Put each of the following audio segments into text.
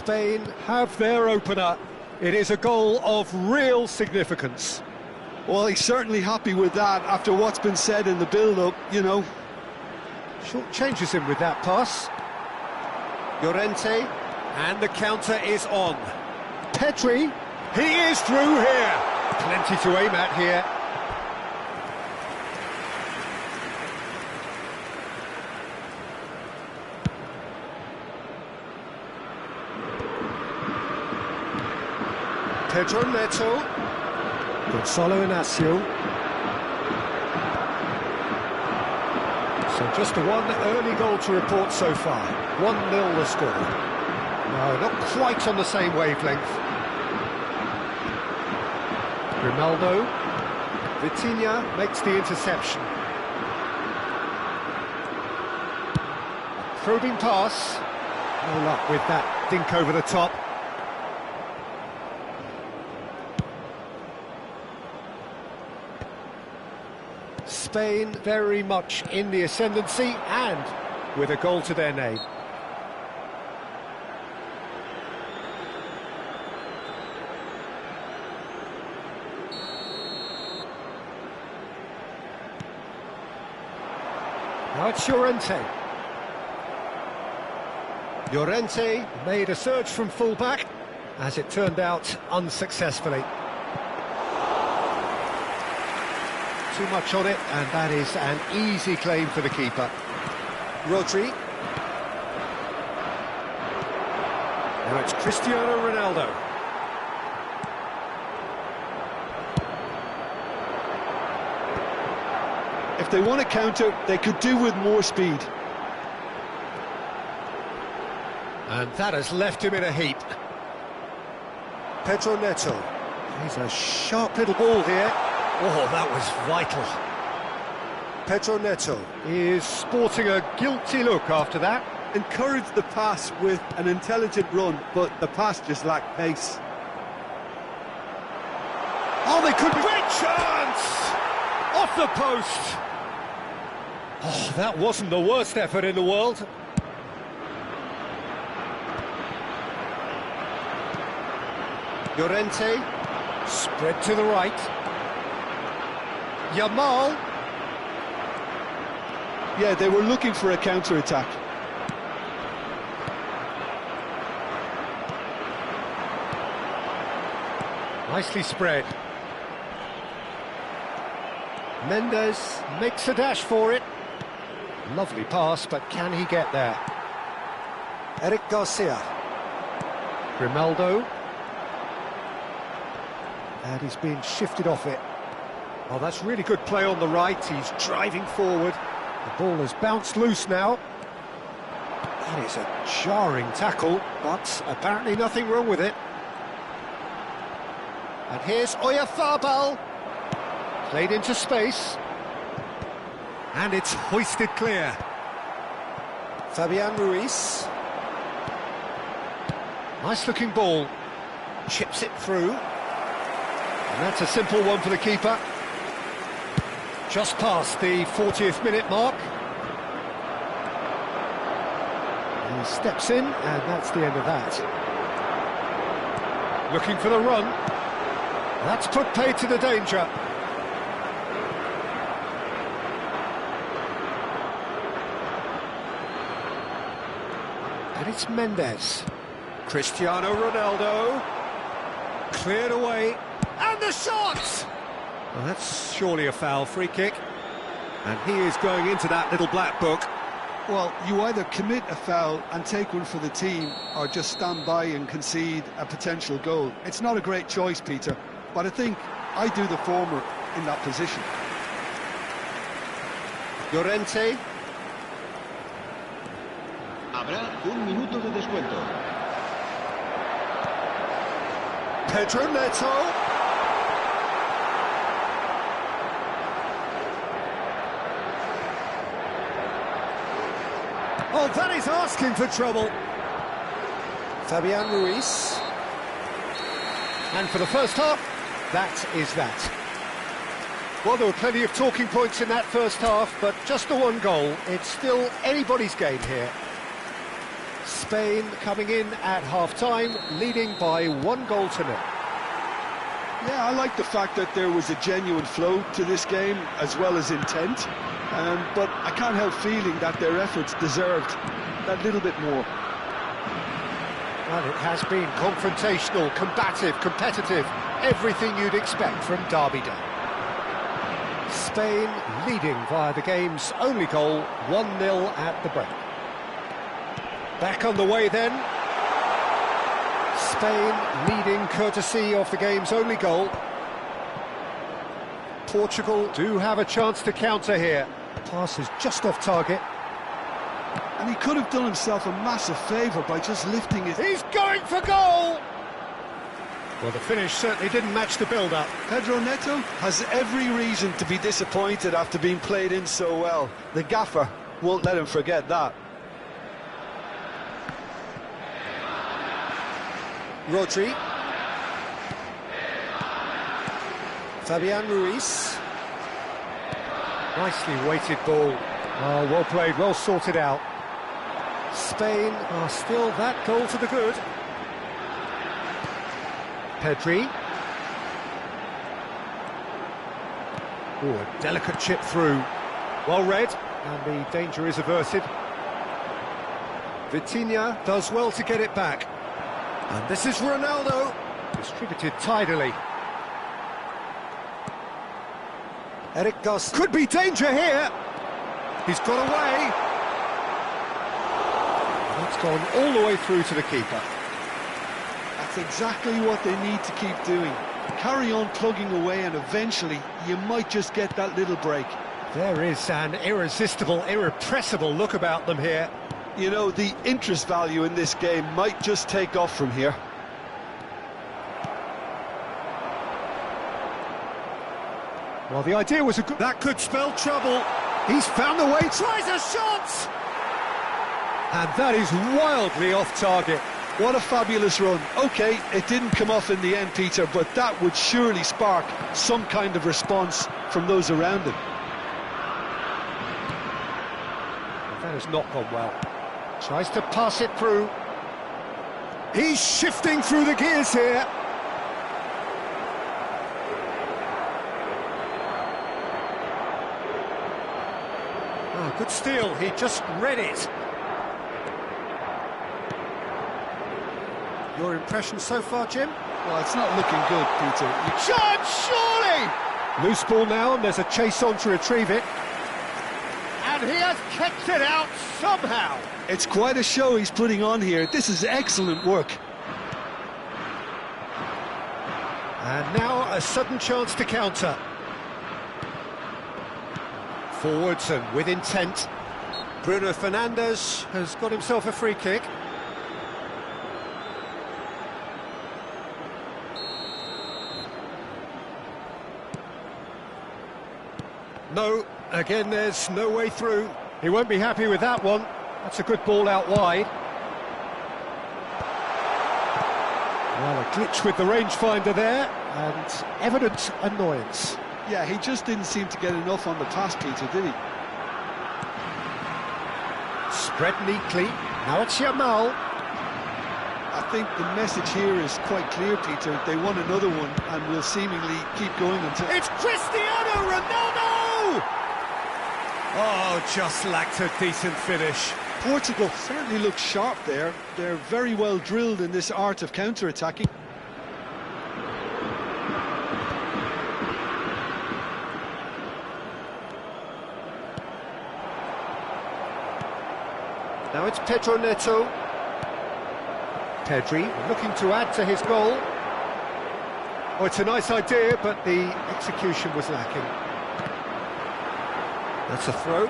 Spain have their opener. It is a goal of real significance. Well, he's certainly happy with that after what's been said in the build-up, you know. Short changes him with that pass. Llorente. And the counter is on. Pedri. He is through here. Plenty to aim at here. Pedro Neto. Gonzalo Inacio. So just one early goal to report so far. 1-0 the score. No, not quite on the same wavelength. Grimaldo. Vitinha makes the interception. Probing pass. No luck with that dink over the top. Spain very much in the ascendancy and with a goal to their name. Now it's Llorente. Llorente made a surge from full-back, as it turned out unsuccessfully. Too much on it, and that is an easy claim for the keeper. Rodri. Now it's Cristiano Ronaldo. If they want to counter, they could do with more speed. And that has left him in a heap. Pedro Neto. He's a sharp little ball here. Oh, that was vital. Pedro Neto is sporting a guilty look after that. Encouraged the pass with an intelligent run, but the pass just lacked pace. Oh, they could... Great chance! Off the post! Oh, that wasn't the worst effort in the world. Llorente, spread to the right. Yamal. Yeah, they were looking for a counter-attack. Nicely spread. Mendes makes a dash for it. Lovely pass, but can he get there? Eric Garcia. Grimaldo. And he's being shifted off it. Oh, that's really good play on the right. He's driving forward. The ball has bounced loose now. That is a jarring tackle, but apparently nothing wrong with it. And here's Oyarzabal. Played into space. And it's hoisted clear. Fabian Ruiz. Nice looking ball. Chips it through. And that's a simple one for the keeper. Just past the 40th minute mark. He steps in, and that's the end of that. Looking for the run. That's put paid to the danger. And it's Mendes. Cristiano Ronaldo. Cleared away. And the shot! Well, that's surely a foul, free kick. And he is going into that little black book. Well, you either commit a foul and take one for the team, or just stand by and concede a potential goal. It's not a great choice, Peter, but I think I do the former in that position. Llorente. Habrá un minuto de descuento. Pedro Neto. Oh, that is asking for trouble. Fabian Ruiz. And for the first half, that is that. Well, there were plenty of talking points in that first half, but just the one goal. It's still anybody's game here. Spain coming in at half-time, leading by 1-0. Yeah, I like the fact that there was a genuine flow to this game, as well as intent. But I can't help feeling that their efforts deserved that little bit more. Well, it has been confrontational, combative, competitive, everything you'd expect from Derby Day. Spain leading via the game's only goal, 1-0 at the break. Back on the way then. Spain leading courtesy of the game's only goal. Portugal do have a chance to counter here. Pass is just off target. And he could have done himself a massive favour by just lifting it. He's going for goal! Well, the finish certainly didn't match the build-up. Pedro Neto has every reason to be disappointed after being played in so well. The gaffer won't let him forget that. Rodri. Fabian Ruiz. Nicely weighted ball. Oh, well played, well sorted out. Spain are still that goal to the good. Pedri. Oh, a delicate chip through. Well read, and the danger is averted. Vitinha does well to get it back. And this is Ronaldo, distributed tidily. Eric Garcia. Could be danger here. He's got away. That's gone all the way through to the keeper. That's exactly what they need to keep doing. Carry on plugging away and eventually you might just get that little break. There is an irresistible, irrepressible look about them here. You know, the interest value in this game might just take off from here. Well, the idea was that could spell trouble. He's found the way, tries a shot! And that is wildly off target. What a fabulous run. OK, it didn't come off in the end, Peter, but that would surely spark some kind of response from those around him. That has not gone well. Tries to pass it through. He's shifting through the gears here. Oh, good steal, he just read it. Your impression so far, Jim? Well, it's not looking good, Peter. Shot, surely! Loose ball now, and there's a chase on to retrieve it. And he has kept it out somehow. It's quite a show he's putting on here. This is excellent work. And now a sudden chance to counter. Forwards and with intent. Bruno Fernandes has got himself a free kick. No, again there's no way through. He won't be happy with that one. That's a good ball out wide. Well, a glitch with the rangefinder there, and evident annoyance. Yeah, he just didn't seem to get enough on the pass, Peter, did he? Spread neatly. Now it's Yamal. I think the message here is quite clear, Peter. They want another one and will seemingly keep going until... It's Cristiano Ronaldo! Oh, just lacked a decent finish. Portugal certainly looks sharp there. They're very well drilled in this art of counter-attacking. Now it's Pedro Neto. Pedri looking to add to his goal. Oh, it's a nice idea, but the execution was lacking. That's a throw.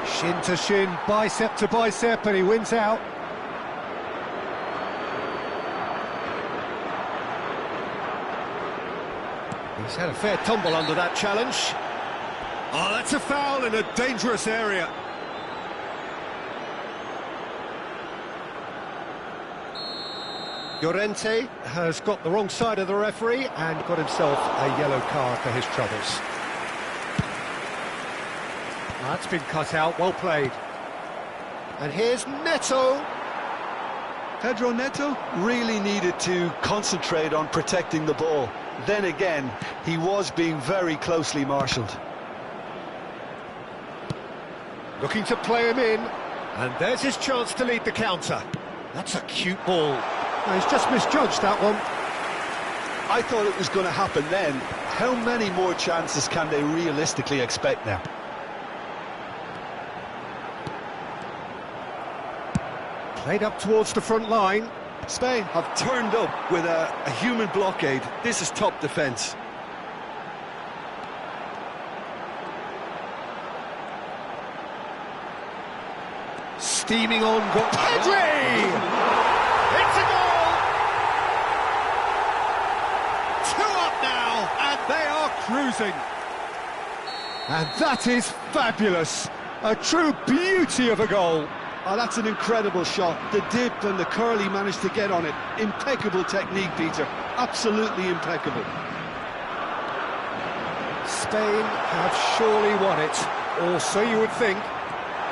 Shin to shin, bicep to bicep, and he wins out. He's had a fair tumble under that challenge. Oh, that's a foul in a dangerous area. Llorente has got the wrong side of the referee and got himself a yellow card for his troubles. That's been cut out, well played. And here's Neto. Pedro Neto really needed to concentrate on protecting the ball. Then again, he was being very closely marshalled. Looking to play him in, and there's his chance to lead the counter. That's a cute ball. No, he's just misjudged that one. I thought it was going to happen then. How many more chances can they realistically expect now? Played up towards the front line. Spain have turned up with a human blockade. This is top defence. Steaming on, got Pedri! It's a goal! 2 up now, and they are cruising. And that is fabulous. A true beauty of a goal. Oh, that's an incredible shot. The dip and the curl he managed to get on it. Impeccable technique, Peter. Absolutely impeccable. Spain have surely won it, or so you would think.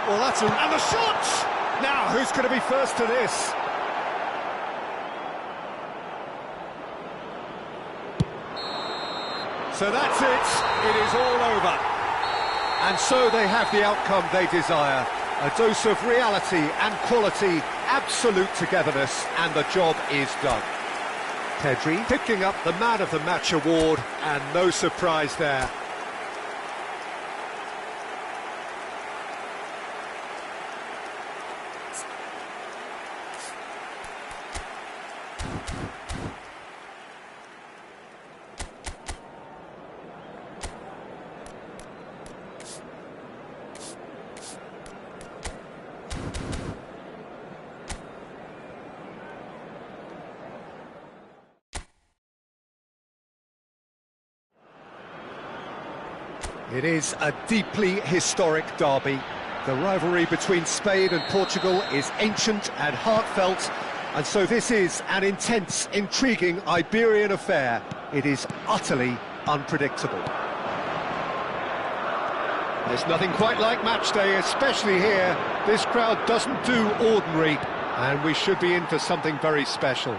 Well, that's a... And the shot! Now, who's going to be first to this? So that's it. It is all over. And so they have the outcome they desire. A dose of reality and quality, absolute togetherness, and the job is done. Pedri picking up the Man of the Match award, and no surprise there. It is a deeply historic derby. The rivalry between Spain and Portugal is ancient and heartfelt, and so this is an intense, intriguing Iberian affair. It is utterly unpredictable. There's nothing quite like match day, especially here. This crowd doesn't do ordinary, and we should be in for something very special.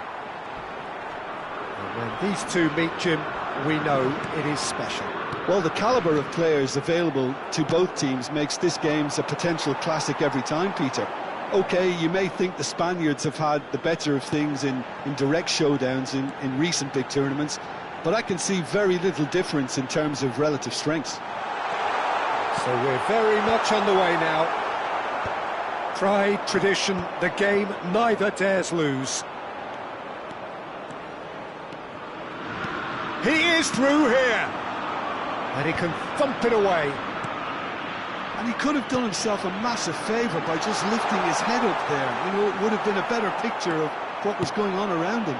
And when these two meet, Jim, we know it is special. Well, the calibre of players available to both teams makes this game a potential classic every time, Peter. OK, you may think the Spaniards have had the better of things in direct showdowns in recent big tournaments, but I can see very little difference in terms of relative strengths. So we're very much on the way now. Pride, tradition, the game neither dares lose. He is through here. And he can thump it away. And he could have done himself a massive favour by just lifting his head up there. You know, it would have been a better picture of what was going on around him.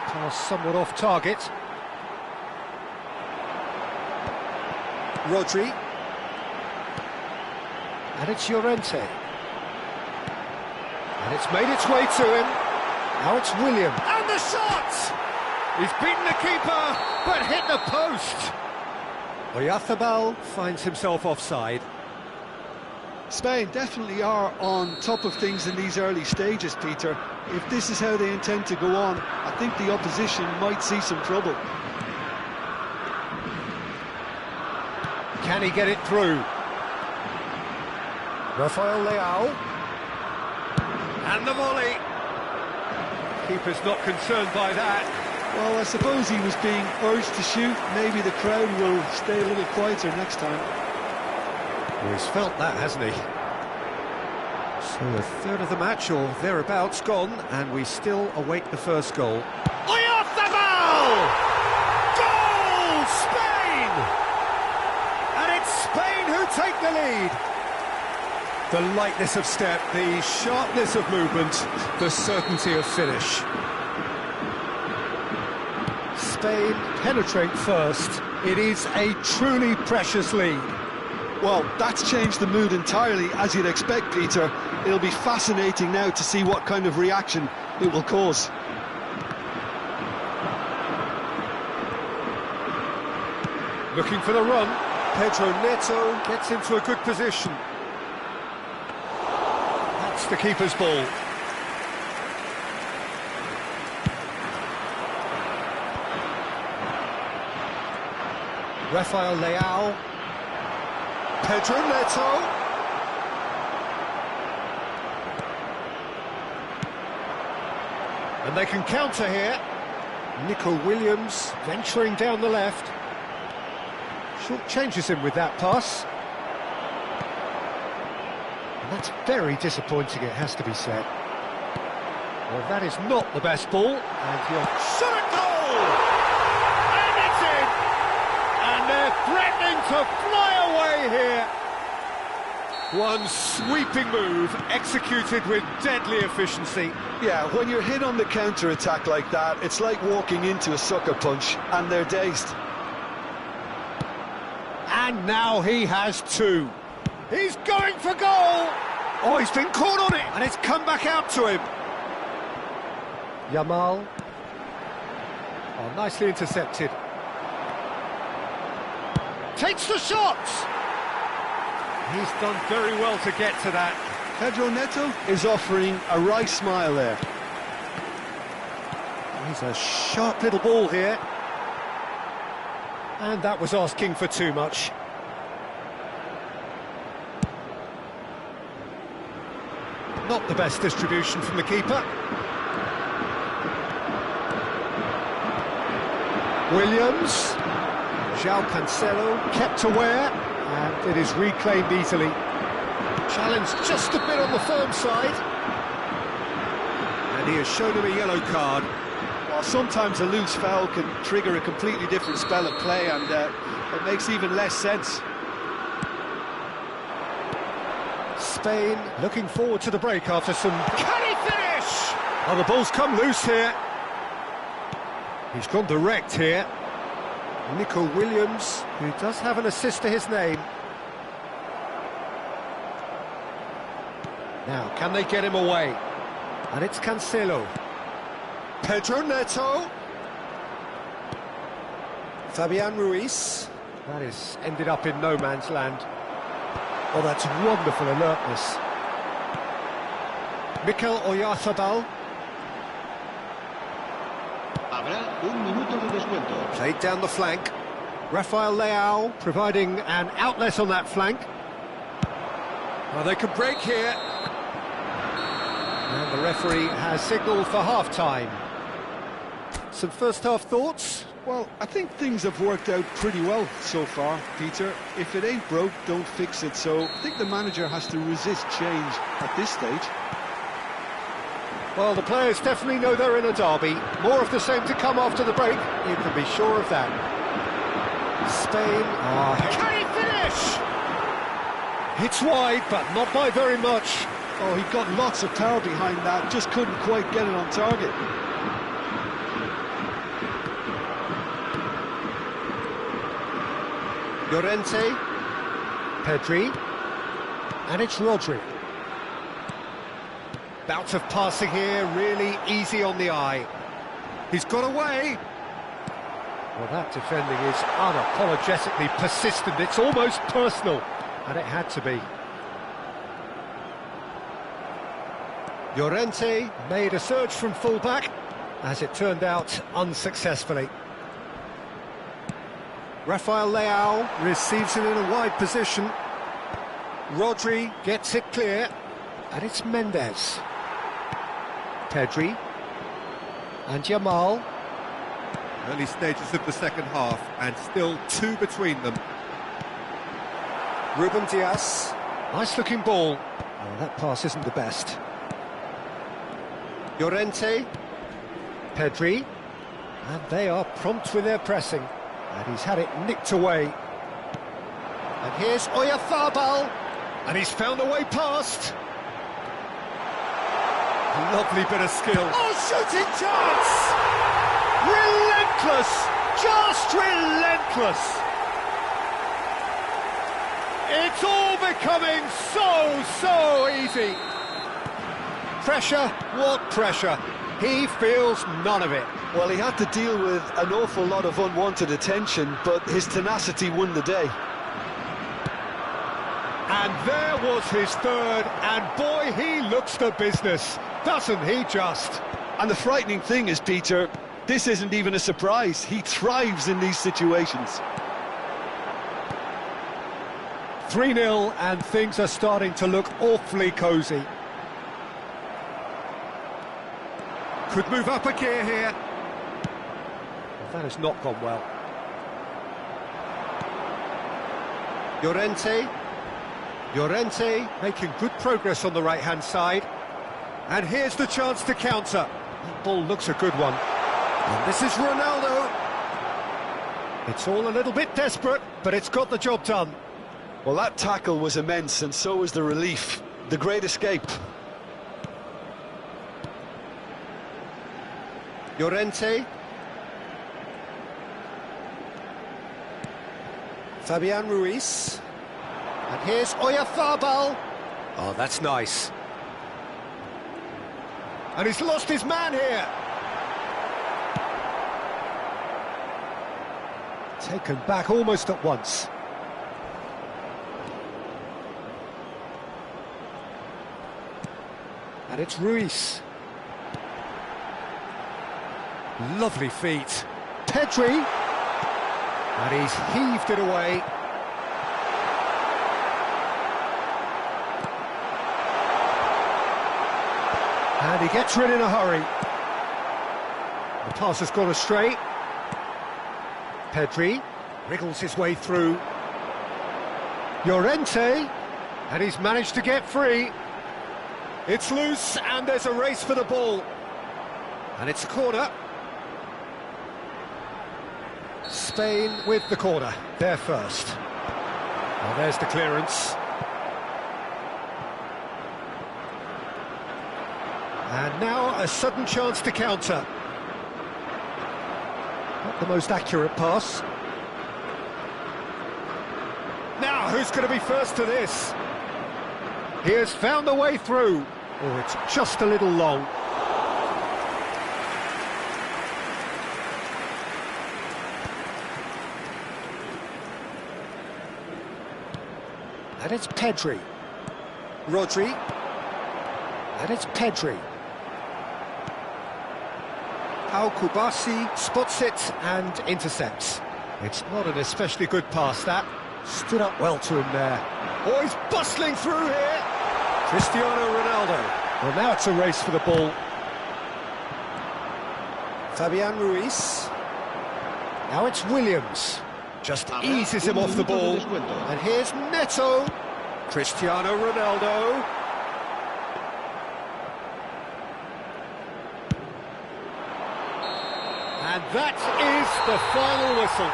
Pass somewhat off target. Rodri. And it's Llorente. And it's made its way to him. Now it's William. And the shot! He's beaten the keeper, but hit the post. Oyarzabal finds himself offside. Spain definitely are on top of things in these early stages, Peter. If this is how they intend to go on, I think the opposition might see some trouble. Can he get it through? Rafael Leao. And the volley. Keeper's not concerned by that. Well, I suppose he was being urged to shoot. Maybe the crowd will stay a little quieter next time. Well, he's felt that, hasn't he? So a third of the match, or thereabouts, gone, and we still await the first goal. Oyarzabal! Goal! Spain! And it's Spain who take the lead. The lightness of step, the sharpness of movement, the certainty of finish. Spain penetrate first. It is a truly precious lead. Well, that's changed the mood entirely, as you'd expect, Peter. It'll be fascinating now to see what kind of reaction it will cause. Looking for the run. Pedro Neto gets into a good position. That's the keeper's ball. Rafael Leao. Pedro Neto. And they can counter here. Nico Williams venturing down the left. Short changes him with that pass. And that's very disappointing, it has to be said. Well, that is not the best ball. And he'll shot a goal! And it's in! And they're threatening to fly away here. One sweeping move, executed with deadly efficiency. Yeah, when you're hit on the counter-attack like that, it's like walking into a sucker punch, and they're dazed. And now he has two. He's going for goal! Oh, he's been caught on it, and it's come back out to him. Yamal. Oh, nicely intercepted. Takes the shot! He's done very well to get to that. Pedro Neto is offering a wry smile there. He's a sharp little ball here. And that was asking for too much. Not the best distribution from the keeper. Williams. João Cancelo kept aware, and it is reclaimed easily. Challenged just a bit on the firm side. And he has shown him a yellow card. Well, sometimes a loose foul can trigger a completely different spell of play, and it makes even less sense. Spain looking forward to the break after some... Can he finish? Oh, the ball's come loose here. He's gone direct here. Nico Williams, who does have an assist to his name. Now, can they get him away? And it's Cancelo. Pedro Neto. Fabian Ruiz. That is ended up in no man's land. Oh, that's wonderful alertness. Mikel Oyarzabal. Habrá un minuto de descuento. Played down the flank. Rafael Leao providing an outlet on that flank. Well, they could break here. And the referee has signalled for half-time. Some first-half thoughts? Well, I think things have worked out pretty well so far, Peter. If it ain't broke, don't fix it. So I think the manager has to resist change at this stage. Well, the players definitely know they're in a derby. More of the same to come after the break. You can be sure of that. Spain. Can he finish? Hits wide, but not by very much. Oh, he got lots of power behind that, just couldn't quite get it on target. Llorente. Pedri. And it's Rodri. Bout of passing here, really easy on the eye. He's got away. Well, that defending is unapologetically persistent. It's almost personal, and it had to be. Llorente made a surge from full-back, as it turned out unsuccessfully. Rafael Leao receives it in a wide position. Rodri gets it clear, and it's Mendes. Pedri and Yamal. Early stages of the second half, and still two between them. Ruben Dias. Nice-looking ball. Oh, that pass isn't the best. Llorente. Pedri. And they are prompt with their pressing. And he's had it nicked away. And here's Oyarzabal. And he's found a way past. Lovely bit of skill. Oh, shooting chance! Relentless! Just relentless! It's all becoming so easy. Pressure, what pressure? He feels none of it. Well, he had to deal with an awful lot of unwanted attention, but his tenacity won the day. And there was his third, and boy, he looks the business, doesn't he just? And the frightening thing is, Peter, this isn't even a surprise. He thrives in these situations. 3-0, and things are starting to look awfully cosy. Could move up a gear here. That has not gone well. Llorente making good progress on the right-hand side. And here's the chance to counter. That ball looks a good one. And this is Ronaldo. It's all a little bit desperate, but it's got the job done. Well, that tackle was immense, and so was the relief. The great escape. Llorente. Fabian Ruiz. And here's Oyarzabal. Oh, that's nice. And he's lost his man here. Taken back almost at once. And it's Ruiz. Lovely feet. Pedri. And he's heaved it away. And he gets rid in a hurry. The pass has gone astray. Pedri wriggles his way through. Llorente, and he's managed to get free. It's loose, and there's a race for the ball. And it's a corner. Spain with the corner, they're first. Well, there's the clearance. And now a sudden chance to counter. Not the most accurate pass. Now, who's going to be first to this? He has found a way through. Oh, it's just a little long. And it's Pedri. Rodri. And it's Pedri. Al Kubasi spots it and intercepts. It's not an especially good pass, that. Stood up well to him there. Oh, he's bustling through here. Cristiano Ronaldo. Well, now it's a race for the ball. Fabian Ruiz. Now it's Williams. Just eases him off the ball. And here's Neto. Cristiano Ronaldo. And that is the final whistle.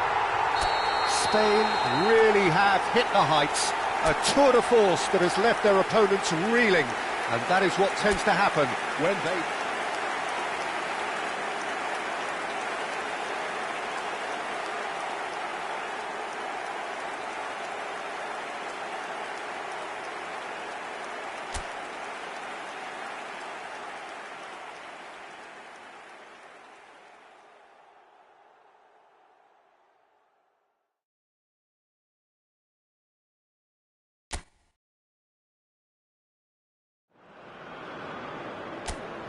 Spain really have hit the heights. A tour de force that has left their opponents reeling. And that is what tends to happen when they...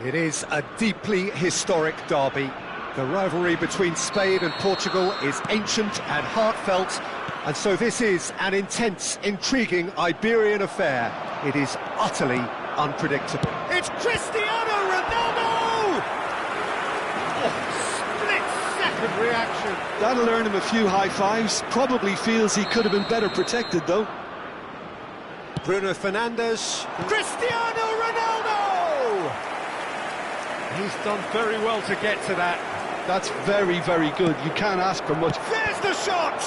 It is a deeply historic derby. The rivalry between Spain and Portugal is ancient and heartfelt, and so this is an intense, intriguing Iberian affair. It is utterly unpredictable. It's Cristiano Ronaldo! Oh, split-second reaction. That'll earn him a few high fives. Probably feels he could have been better protected, though. Bruno Fernandes. Cristiano Ronaldo! He's done very well to get to that. That's very, very good. You can't ask for much. There's the shot!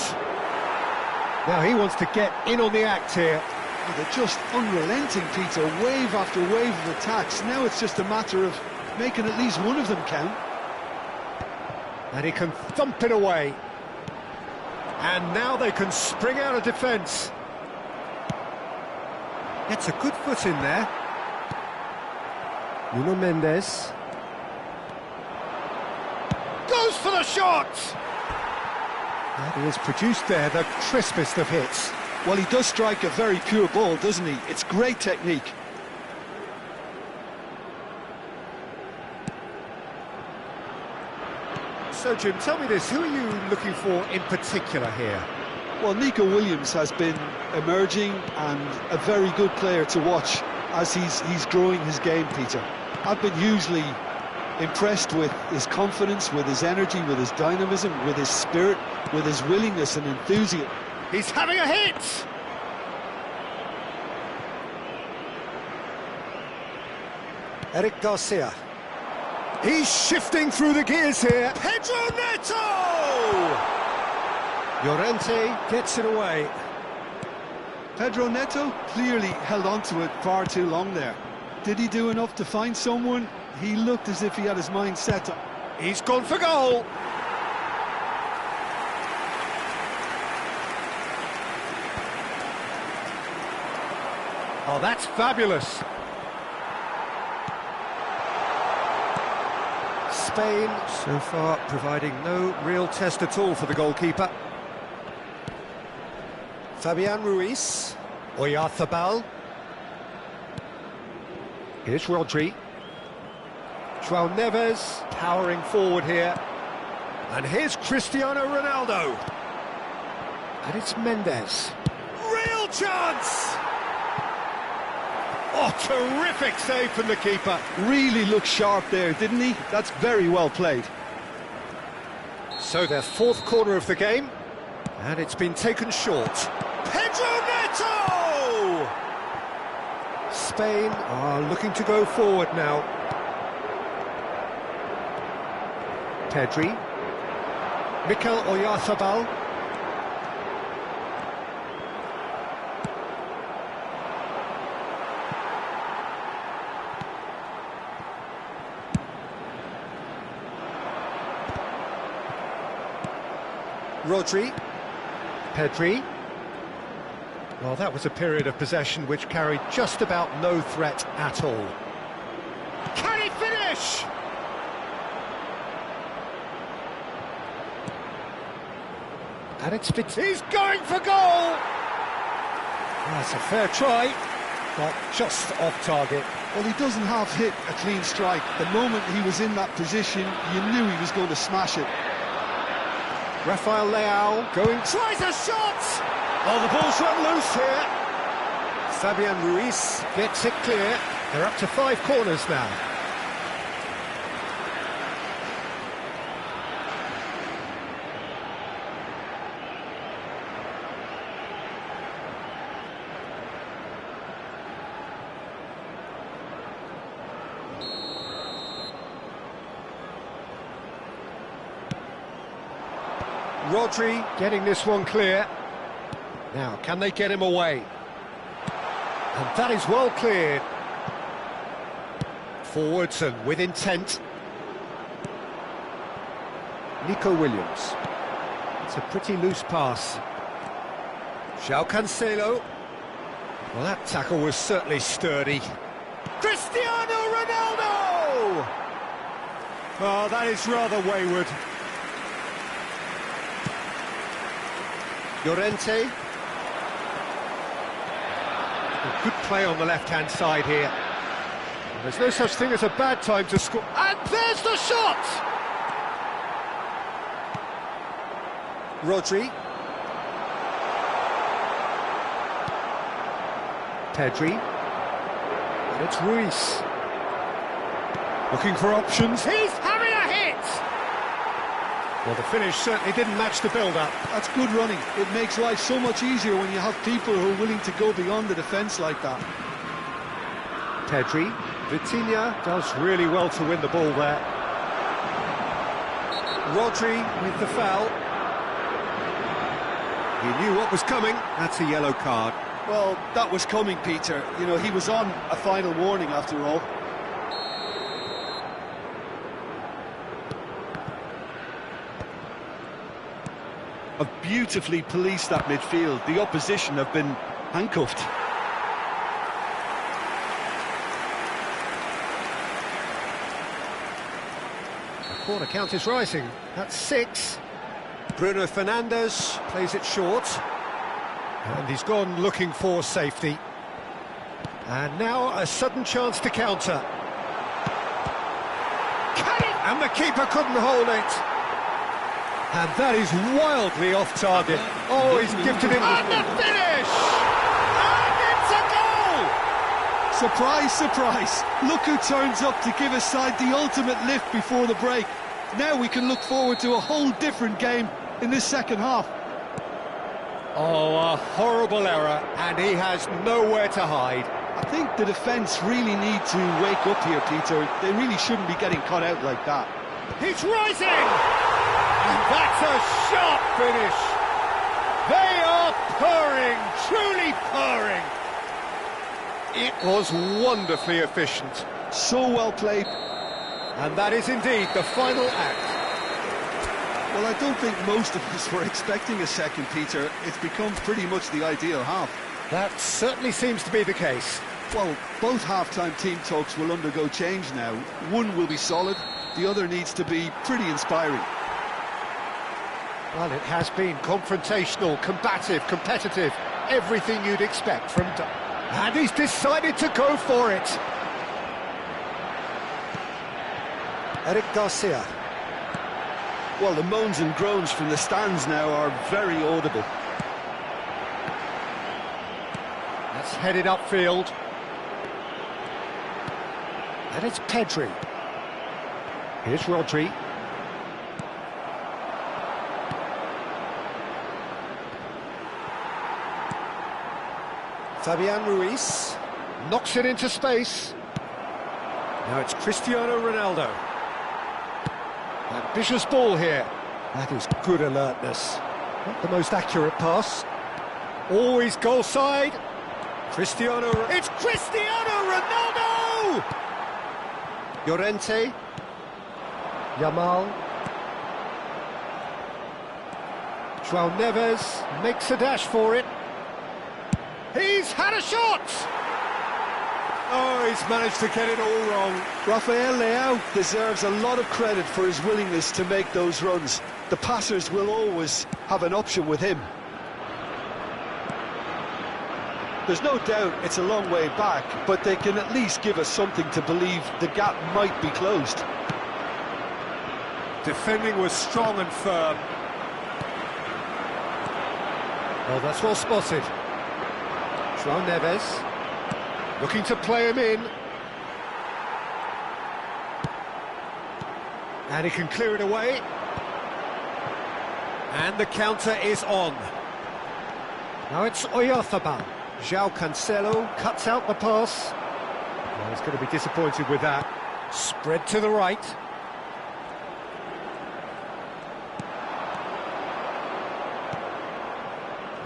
Now he wants to get in on the act here. They're just unrelenting, Peter. Wave after wave of attacks. Now it's just a matter of making at least one of them count. And he can thump it away. And now they can spring out of defence. Gets a good foot in there. Nuno Mendes. Goes for the shot! That is produced there, the crispest of hits. Well, he does strike a very pure ball, doesn't he? It's great technique. So, Jim, tell me this, who are you looking for in particular here? Well, Nico Williams has been emerging and a very good player to watch as he's growing his game, Peter. I've been hugely impressed with his confidence, with his energy, with his dynamism, with his spirit, with his willingness and enthusiasm. He's having a hit! Eric Garcia. He's shifting through the gears here. Pedro Neto! Llorente gets it away. Pedro Neto clearly held on to it far too long there. Did he do enough to find someone? He looked as if he had his mind set up. He's gone for goal. Oh, that's fabulous. Spain, so far, providing no real test at all for the goalkeeper. Fabian Ruiz. Oyarzabal. Here's Rodri. João Neves powering forward here. And here's Cristiano Ronaldo. And it's Mendes. Real chance! Oh, terrific save from the keeper. Really looked sharp there, didn't he? That's very well played. So their fourth corner of the game. And it's been taken short. Pedro Neto! Spain are looking to go forward now. Pedri. Mikel Oyarzabal. Rodri. Pedri. Well, that was a period of possession which carried just about no threat at all. Can he finish? And it's He's going for goal! That's a fair try, but just off target. Well, he doesn't have hit a clean strike. The moment he was in that position, you knew he was going to smash it. Rafael Leao tries a shot! Oh, the ball's run loose here. Fabian Ruiz gets it clear. They're up to 5 corners now. Rodri getting this one clear. Now, can they get him away? And that is well cleared. Forwards and with intent. Nico Williams. It's a pretty loose pass. João Cancelo. Well, that tackle was certainly sturdy. Cristiano Ronaldo! Oh, that is rather wayward. Llorente. A good play on the left-hand side here. And there's no such thing as a bad time to score. And there's the shot! Rodri. Pedri. And it's Ruiz. Looking for options. He's having a hit! Well, the finish certainly didn't match the build-up. That's good running. It makes life so much easier when you have people who are willing to go beyond the defence like that. Pedri. Vitinha does really well to win the ball there. Rodri with the foul. He knew what was coming. That's a yellow card. Well, that was coming, Peter. You know, he was on a final warning after all. Have beautifully policed that midfield. The opposition have been handcuffed. The corner count is rising. That's 6. Bruno Fernandes plays it short. And he's gone looking for safety. And now a sudden chance to counter. Cut it! And the keeper couldn't hold it. And that is wildly off target. Oh, he's gifted him. And the finish! And it's a goal! Surprise, surprise. Look who turns up to give his side the ultimate lift before the break. Now we can look forward to a whole different game in this second half. Oh, a horrible error, and he has nowhere to hide. I think the defence really need to wake up here, Peter. They really shouldn't be getting caught out like that. He's rising! And that's a sharp finish. They are purring, truly purring. It was wonderfully efficient. So well played. And that is indeed the final act. Well, I don't think most of us were expecting a second, Peter. It's become pretty much the ideal half. That certainly seems to be the case. Well, both half-time team talks will undergo change now. One will be solid, the other needs to be pretty inspiring. Well, it has been confrontational, combative, competitive, everything you'd expect from... And he's decided to go for it. Eric Garcia. Well, the moans and groans from the stands now are very audible. That's headed upfield. And it's Pedri. Here's Rodri. Fabian Ruiz knocks it into space. Now it's Cristiano Ronaldo. Ambitious ball here. That is good alertness. Not the most accurate pass. Always goal side. Cristiano... It's Cristiano Ronaldo! Llorente. Yamal. João Neves makes a dash for it. He's had a shot! Oh, he's managed to get it all wrong. Rafael Leao deserves a lot of credit for his willingness to make those runs. The passers will always have an option with him. There's no doubt it's a long way back, but they can at least give us something to believe the gap might be closed. Defending was strong and firm. Well, that's well spotted. João Neves. Looking to play him in. And he can clear it away. And the counter is on. Now it's Oyarzabal. João Cancelo cuts out the pass. Well, he's going to be disappointed with that. Spread to the right.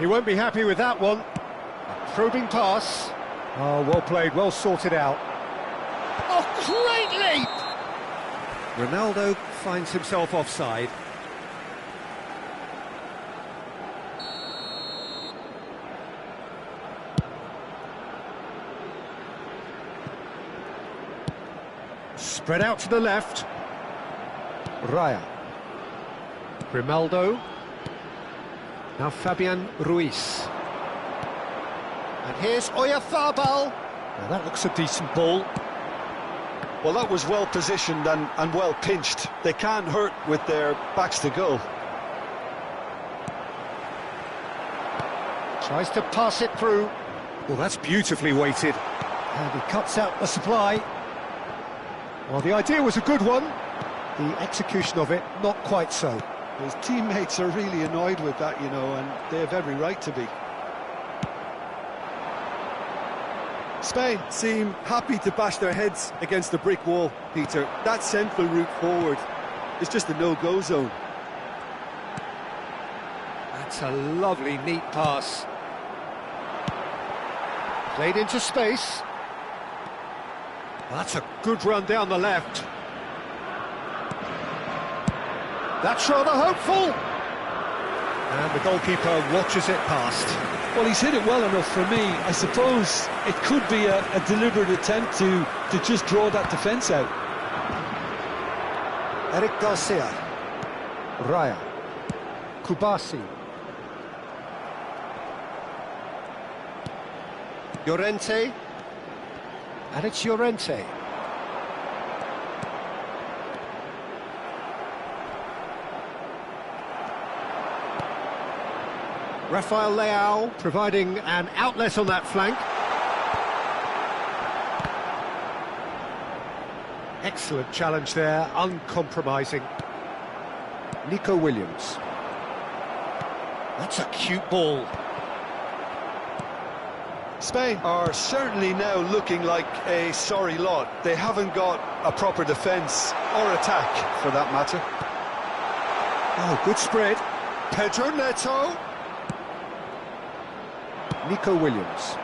He won't be happy with that one. A probing pass. Oh, well played, well sorted out. Oh, great leap! Ronaldo finds himself offside. Spread out to the left. Raya. Grimaldo. Now Fabian Ruiz. And here's Oyarzabal. Now that looks a decent ball. Well, that was well positioned and well pinched. They can't hurt with their backs to goal. Tries to pass it through. Well, that's beautifully weighted. And he cuts out the supply. Well, the idea was a good one. The execution of it, not quite so. His teammates are really annoyed with that, you know, and they have every right to be. Spain seem happy to bash their heads against the brick wall, Peter. That central route forward is just a no-go zone. That's a lovely, neat pass. Played into space. Well, that's a good run down the left. That's rather hopeful. And the goalkeeper watches it past. Well, he's hit it well enough for me. I suppose it could be a deliberate attempt to just draw that defence out. Eric Garcia. Raya. Kubasi. Llorente. And it's Llorente. Rafael Leao providing an outlet on that flank. Excellent challenge there, uncompromising. Nico Williams. That's a cute ball. Spain are certainly now looking like a sorry lot. They haven't got a proper defence or attack, for that matter. Oh, good spread. Pedro Neto. Nico Williams.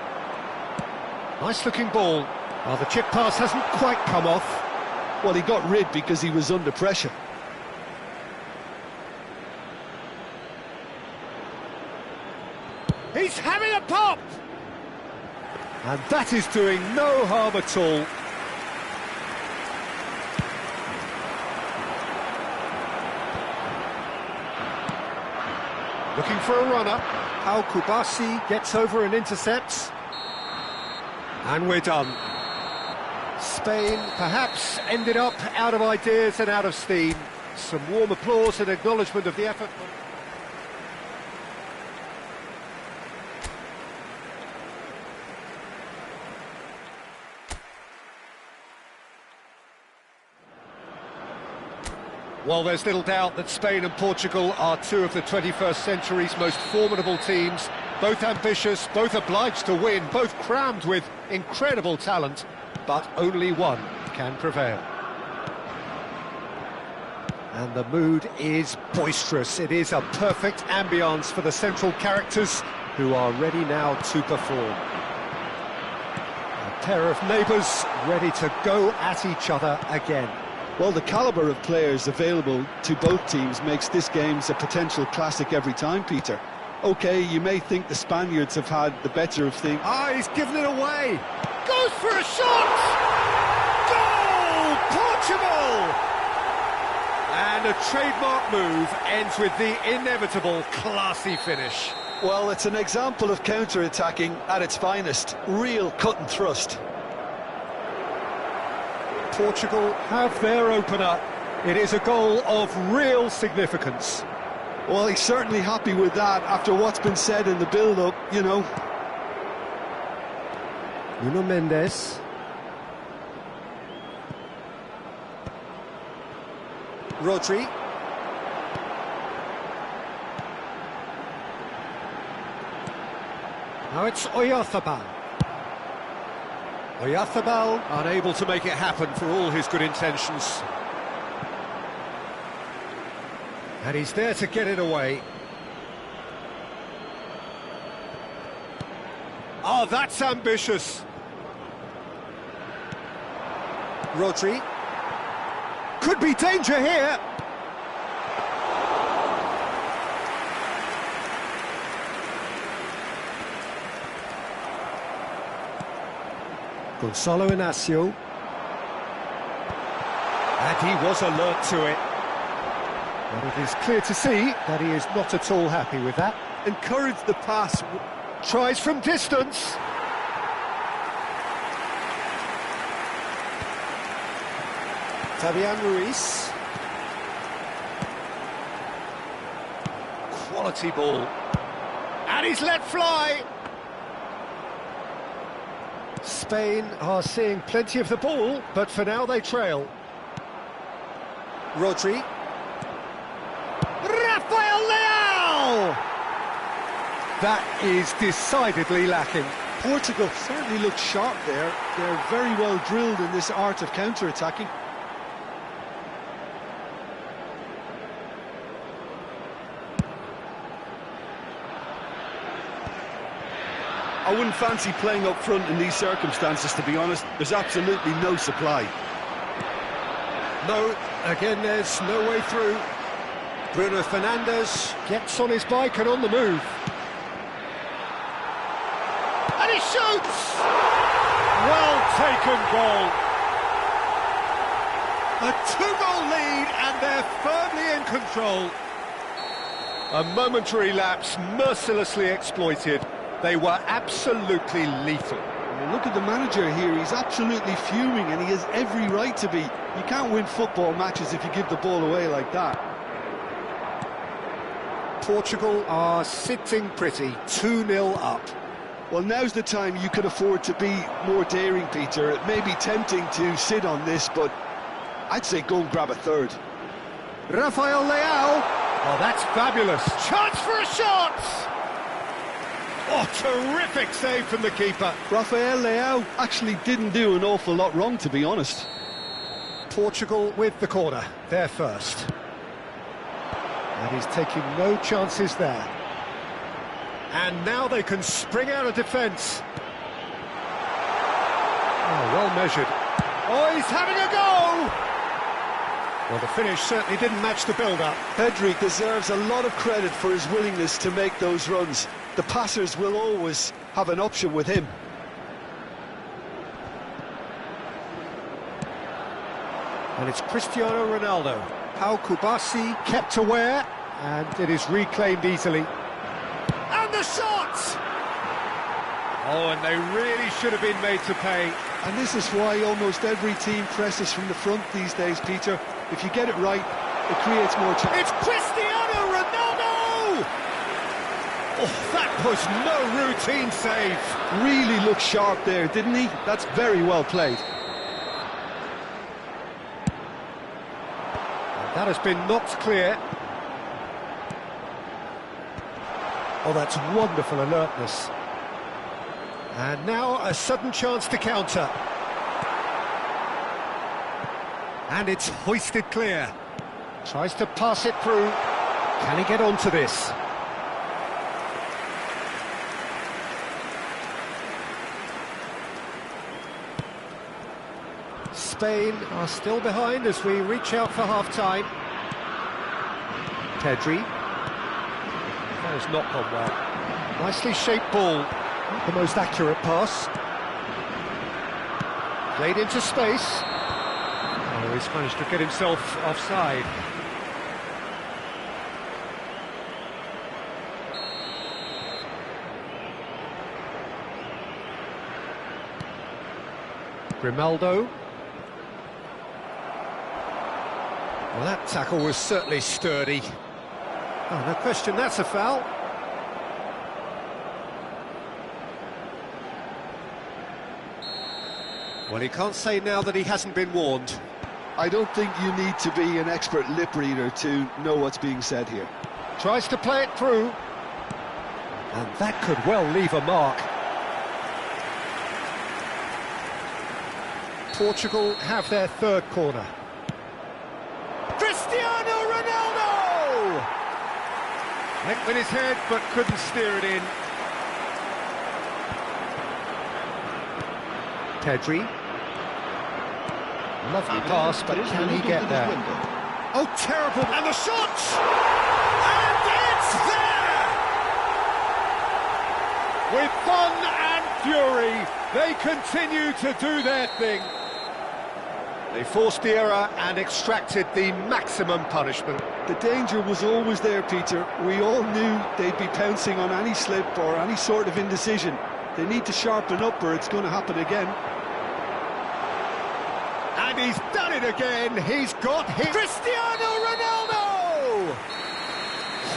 Nice-looking ball. Well, the chip pass hasn't quite come off. Well, he got rid because he was under pressure. He's having a pop! And that is doing no harm at all. Looking for a runner. Al Kubasi gets over and intercepts. And we're done. Spain perhaps ended up out of ideas and out of steam. Some warm applause and acknowledgement of the effort. Well, there's little doubt that Spain and Portugal are two of the 21st century's most formidable teams. Both ambitious, both obliged to win, both crammed with incredible talent, but only one can prevail. And the mood is boisterous. It is a perfect ambience for the central characters who are ready now to perform. A pair of neighbours ready to go at each other again. Well, the calibre of players available to both teams makes this game a potential classic every time, Peter. OK, you may think the Spaniards have had the better of things. Ah, he's given it away! Goes for a shot! Goal! Portugal! And a trademark move ends with the inevitable classy finish. Well, it's an example of counter-attacking at its finest. Real cut and thrust. Portugal have their opener. It is a goal of real significance. Well, he's certainly happy with that after what's been said in the build-up, you know. Nuno Mendes. Rodri. Now it's Oyarzabal. Oyarzabal unable to make it happen for all his good intentions. And he's there to get it away. Oh, that's ambitious. Rodri. Could be danger here. Gonzalo Inacio. And he was alert to it. But it is clear to see that he is not at all happy with that. Encourage the pass. Tries from distance. Fabian Ruiz. Quality ball. And he's let fly. Spain are seeing plenty of the ball, but for now they trail. Rodri. Rafael Leao! That is decidedly lacking. Portugal certainly look sharp there. They're very well drilled in this art of counter-attacking. I wouldn't fancy playing up front in these circumstances, to be honest. There's absolutely no supply. No, again, there's no way through. Bruno Fernandes gets on his bike and on the move. And he shoots! Well taken goal. A two-goal lead and they're firmly in control. A momentary lapse mercilessly exploited. They were absolutely lethal. Well, look at the manager here, he's absolutely fuming and he has every right to be. You can't win football matches if you give the ball away like that. Portugal are sitting pretty, 2-0 up. Well, now's the time you could afford to be more daring, Peter. It may be tempting to sit on this, but I'd say go and grab a third. Rafael Leao. Oh, that's fabulous. Chance for a shot! Oh, terrific save from the keeper. Rafael Leao actually didn't do an awful lot wrong, to be honest. Portugal with the corner, they're first. And he's taking no chances there. And now they can spring out of defence. Oh, well measured. Oh, he's having a go! Well, the finish certainly didn't match the build-up. Pedri deserves a lot of credit for his willingness to make those runs. The passers will always have an option with him. And it's Cristiano Ronaldo. Pau Kubasi kept aware, and it is reclaimed easily. And the shot! Oh, and they really should have been made to pay. And this is why almost every team presses from the front these days, Peter. If you get it right, it creates more chance. It's Cristiano Ronaldo! Oh, that was no routine save. Really looked sharp there, didn't he? That's very well played. That has been knocked clear. Oh, that's wonderful alertness. And now a sudden chance to counter. And it's hoisted clear. Tries to pass it through. Can he get onto this? Spain are still behind as we reach out for half-time. Pedri. That has not gone well. Nicely shaped ball. Not the most accurate pass. Played into space. Oh, he's managed to get himself offside. Grimaldo. Well, that tackle was certainly sturdy. Oh, no question, that's a foul. Well, he can't say now that he hasn't been warned. I don't think you need to be an expert lip reader to know what's being said here. Tries to play it through. And that could well leave a mark. Portugal have their third corner. Cristiano Ronaldo! Went with his head, but couldn't steer it in. Pedri. Lovely pass, but can he get there? Oh, terrible! And the shot! And it's there! With fun and fury, they continue to do their thing. They forced the error and extracted the maximum punishment. The danger was always there, Peter. We all knew they'd be pouncing on any slip or any sort of indecision. They need to sharpen up or it's going to happen again. And he's done it again. He's got him. Cristiano Ronaldo!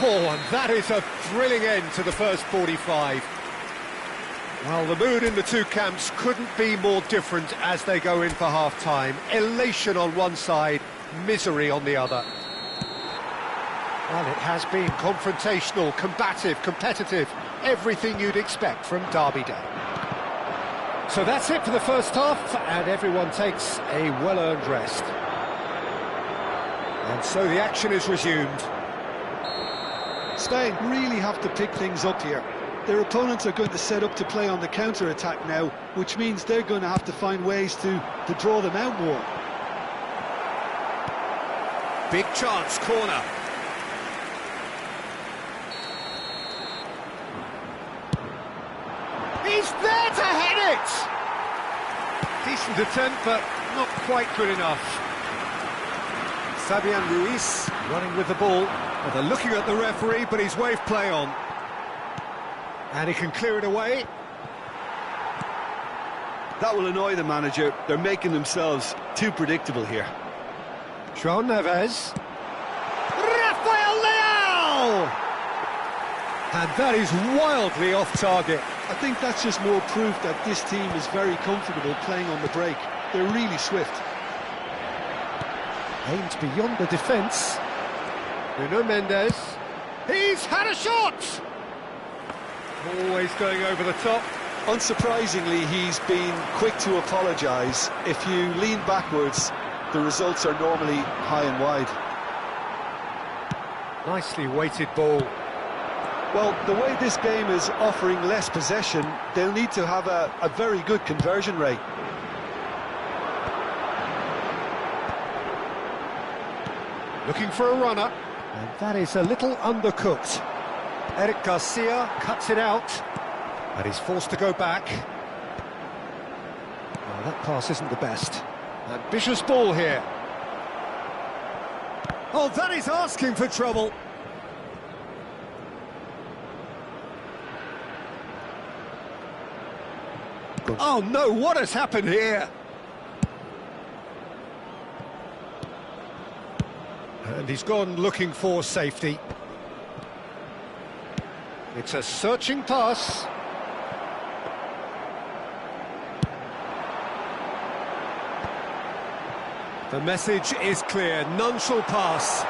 Oh, and that is a thrilling end to the first 45. Well, the mood in the two camps couldn't be more different as they go in for half-time. Elation on one side, misery on the other. Well, it has been confrontational, combative, competitive, everything you'd expect from Derby Day. So that's it for the first half, and everyone takes a well-earned rest. And so the action is resumed. Spain really have to pick things up here. Their opponents are going to set up to play on the counter-attack now, which means they're going to have to find ways to draw them out more. Big chance, corner. He's there to head it! Decent attempt, but not quite good enough. Fabian Ruiz running with the ball. Well, they're looking at the referee, but he's waved play on. And he can clear it away. That will annoy the manager. They're making themselves too predictable here. João Neves. Rafael Leão! And that is wildly off target. I think that's just more proof that this team is very comfortable playing on the break. They're really swift. Aimed beyond the defence. Nuno Mendes. He's had a shot! Always going over the top. Unsurprisingly, he's been quick to apologise. If you lean backwards, the results are normally high and wide. Nicely weighted ball. Well, the way this game is offering less possession, they'll need to have a very good conversion rate. Looking for a runner. And that is a little undercooked. Eric Garcia cuts it out. And he's forced to go back. Well, that pass isn't the best. Ambitious ball here. Oh, that is asking for trouble. Good. Oh no, what has happened here? And he's gone looking for safety. It's a searching pass. The message is clear, none shall pass.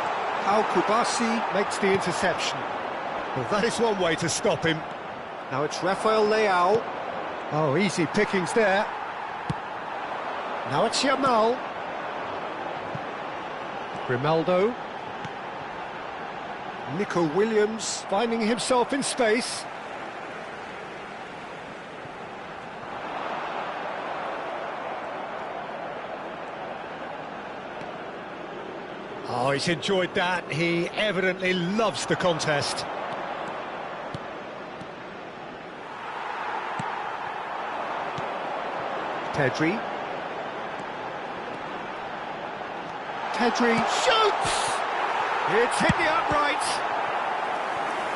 Al Kubasi makes the interception. Well, that is one way to stop him. Now it's Rafael Leão. Oh, easy pickings there. Now it's Yamal. Grimaldo. Nico Williams finding himself in space. Oh, he's enjoyed that. He evidently loves the contest. Pedri. Pedri shoots! It's hit the upright.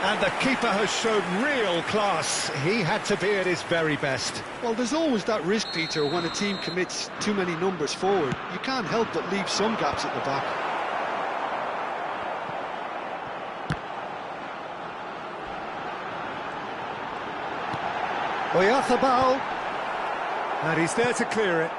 And the keeper has shown real class. He had to be at his very best. Well, there's always that risk, Peter, when a team commits too many numbers forward. You can't help but leave some gaps at the back. Oyarzabal, and he's there to clear it.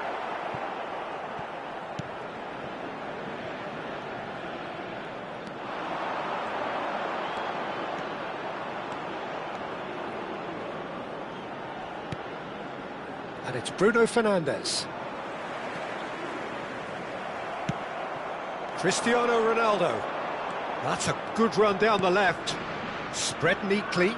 And it's Bruno Fernandes. Cristiano Ronaldo. That's a good run down the left. Spread neatly.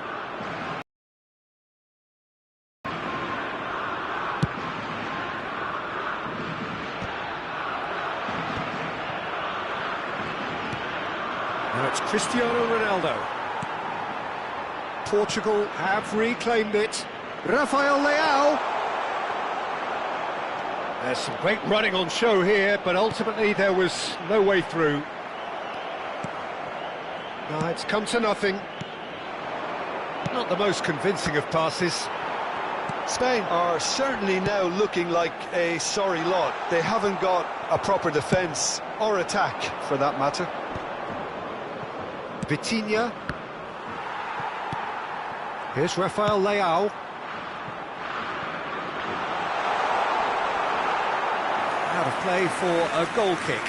Now it's Cristiano Ronaldo. Portugal have reclaimed it. Rafael Leão. There's some great running on show here, but ultimately there was no way through. No, it's come to nothing. Not the most convincing of passes. Spain are certainly now looking like a sorry lot. They haven't got a proper defence or attack, for that matter. Vitinha. Here's Rafael Leão. Out of play for a goal kick.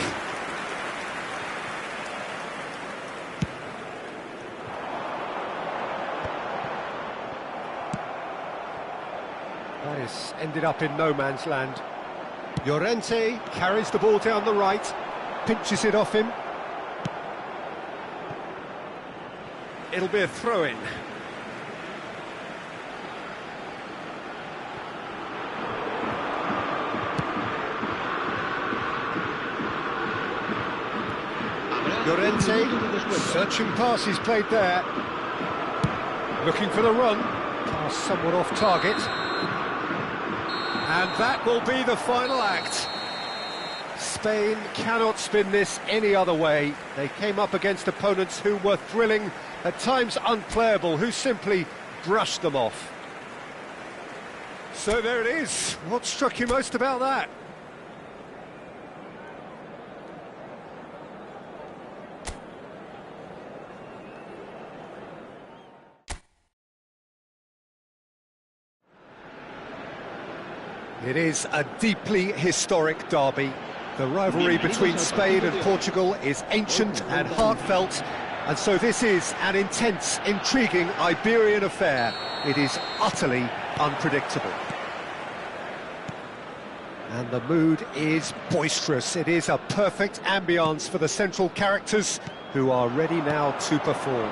That has ended up in no man's land. Llorente carries the ball down the right, pinches it off him. It'll be a throw-in. Llorente, searching pass he's played there. Looking for the run. Pass somewhat off target. And that will be the final act. Spain cannot spin this any other way. They came up against opponents who were thrilling, at times unplayable, who simply brushed them off. So there it is. What struck you most about that? It is a deeply historic derby. The rivalry between Spain and Portugal is ancient and heartfelt, and so this is an intense, intriguing Iberian affair. It is utterly unpredictable. And the mood is boisterous. It is a perfect ambience for the central characters who are ready now to perform.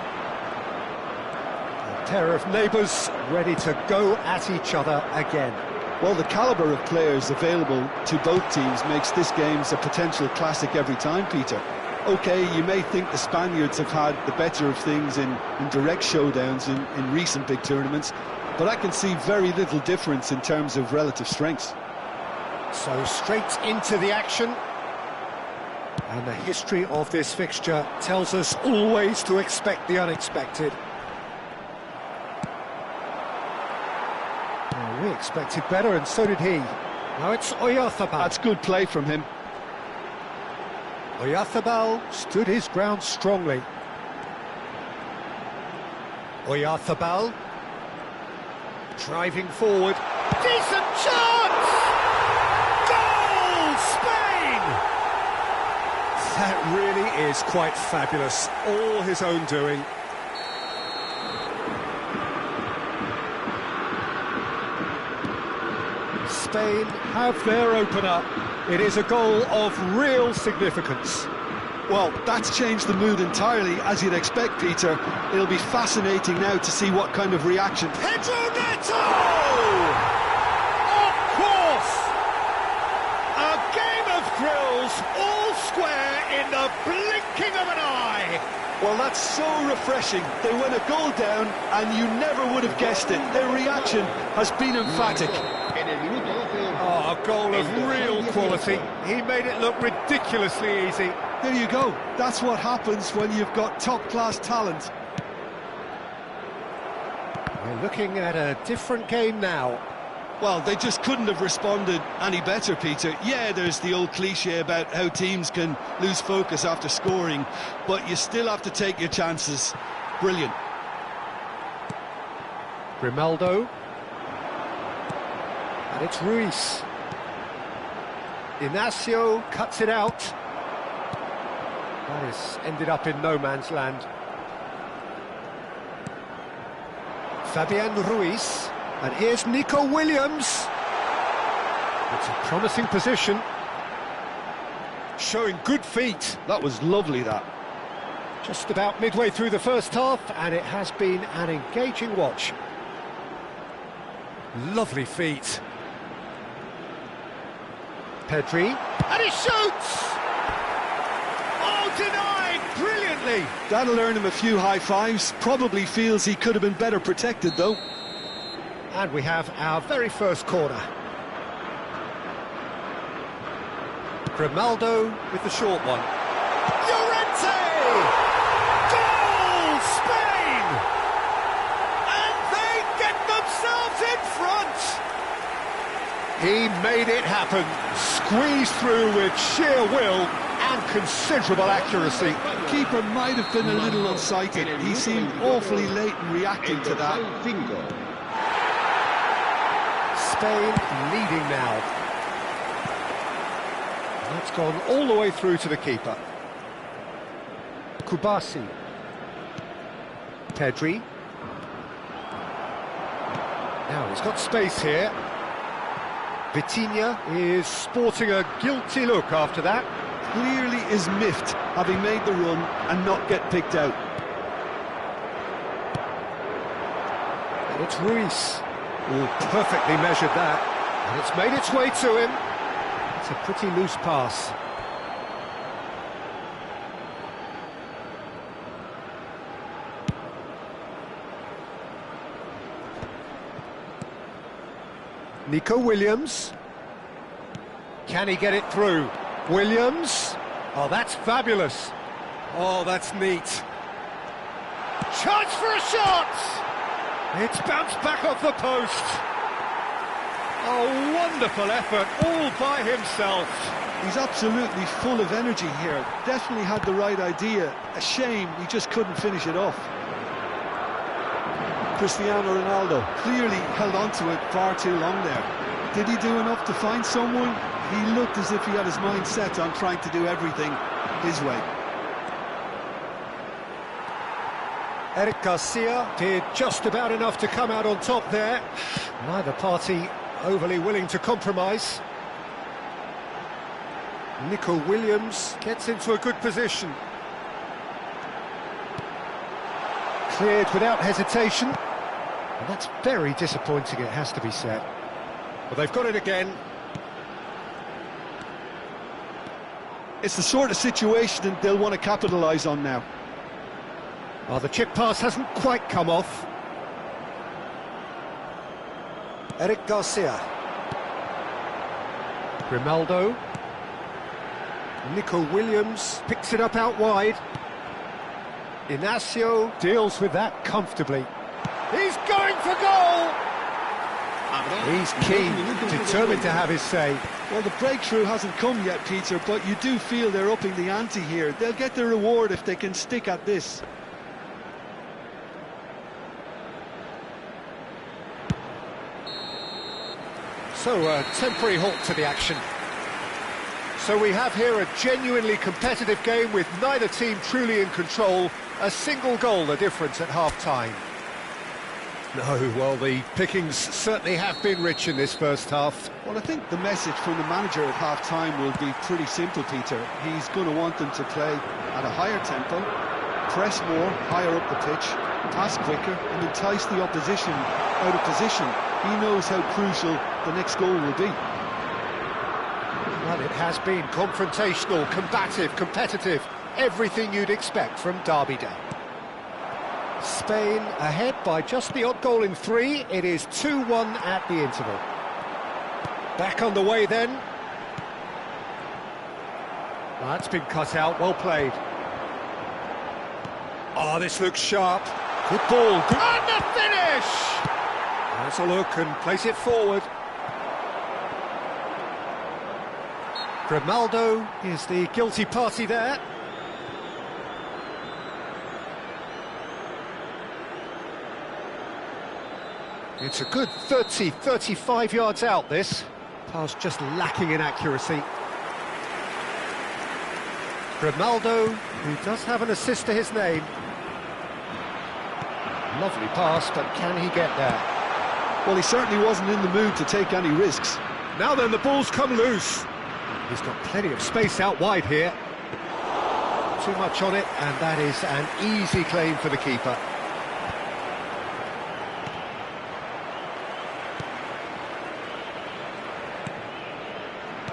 A pair of neighbours ready to go at each other again. Well, the calibre of players available to both teams makes this game a potential classic every time, Peter. OK, you may think the Spaniards have had the better of things in direct showdowns in recent big tournaments, but I can see very little difference in terms of relative strengths. So straight into the action. And the history of this fixture tells us always to expect the unexpected. Well, we expected better, and so did he. Now it's Oyarzabal. That's good play from him. Oyarzabal stood his ground strongly. Oyarzabal driving forward. Decent chance! Goal! Spain! That really is quite fabulous. All his own doing. Spain have their opener. It is a goal of real significance. Well, that's changed the mood entirely, as you'd expect, Peter. It'll be fascinating now to see what kind of reaction. Pedro Neto! Of course! A game of thrills, all square in the blinking of an eye. Well, that's so refreshing. They went a goal down, and you never would have guessed it. Their reaction has been emphatic. Oh, a goal of real quality. He made it look ridiculously easy. There you go. That's what happens when you've got top-class talent. We're looking at a different game now. Well, they just couldn't have responded any better, Peter. Yeah, there's the old cliche about how teams can lose focus after scoring, but you still have to take your chances. Brilliant. Grimaldo. And it's Ruiz. Inacio cuts it out. That has ended up in no man's land. Fabian Ruiz. And here's Nico Williams. It's a promising position. Showing good feet. That was lovely, that. Just about midway through the first half, and it has been an engaging watch. Lovely feet. Pedri. And he shoots! Oh, denied brilliantly! That'll earn him a few high fives. Probably feels he could have been better protected, though. And we have our very first corner. Grimaldo with the short one. Llorente! Goal! Spain! And they get themselves in front! He made it happen. Squeezed through with sheer will and considerable accuracy. The keeper might have been a little unsighted. He seemed awfully late in reacting to that. Spain leading now. That's gone all the way through to the keeper. Kubasi. Pedri. Now he's got space here. Vitinha is sporting a guilty look after that. Clearly is miffed, having made the run and not get picked out. And it's Ruiz. Oh, perfectly measured that. And it's made its way to him. It's a pretty loose pass. Nico Williams. Can he get it through? Williams. Oh, that's fabulous. Oh, that's neat. Chance for a shot! It's bounced back off the post. Oh, wonderful effort, all by himself. He's absolutely full of energy here. Definitely had the right idea. A shame he just couldn't finish it off. Cristiano Ronaldo clearly held on to it far too long there. Did he do enough to find someone? He looked as if he had his mind set on trying to do everything his way. Eric Garcia did just about enough to come out on top there. Neither party overly willing to compromise. Nico Williams gets into a good position. Cleared without hesitation. And that's very disappointing, it has to be said. Well, they've got it again. It's the sort of situation that they'll want to capitalise on now. Well, the chip pass hasn't quite come off. Eric Garcia. Grimaldo. Nico Williams picks it up out wide. Inacio deals with that comfortably. He's going for goal! He's keen, determined to have his say. Well, the breakthrough hasn't come yet, Peter, but you do feel they're upping the ante here. They'll get their reward if they can stick at this. So, a temporary halt to the action. So we have here a genuinely competitive game with neither team truly in control. A single goal the difference at half-time. No, well, the pickings certainly have been rich in this first half. Well, I think the message from the manager at half-time will be pretty simple, Peter. He's going to want them to play at a higher tempo, press more, higher up the pitch, pass quicker, and entice the opposition out of position. He knows how crucial the next goal will be. Well, it has been confrontational, combative, competitive. Everything you'd expect from Derby Day. Spain ahead by just the odd goal in 3. It is 2-1 at the interval. Back on the way then. Well, that's been cut out, well played. Oh, this looks sharp. Good ball. Good. And the finish! Let's a look and place it forward. Grimaldo is the guilty party there. It's a good 30, 35 yards out, this. Pass just lacking in accuracy. Grimaldo, who does have an assist to his name. Lovely pass, but can he get there? Well, he certainly wasn't in the mood to take any risks. Now then, the ball's come loose. He's got plenty of space out wide here. Too much on it, and that is an easy claim for the keeper.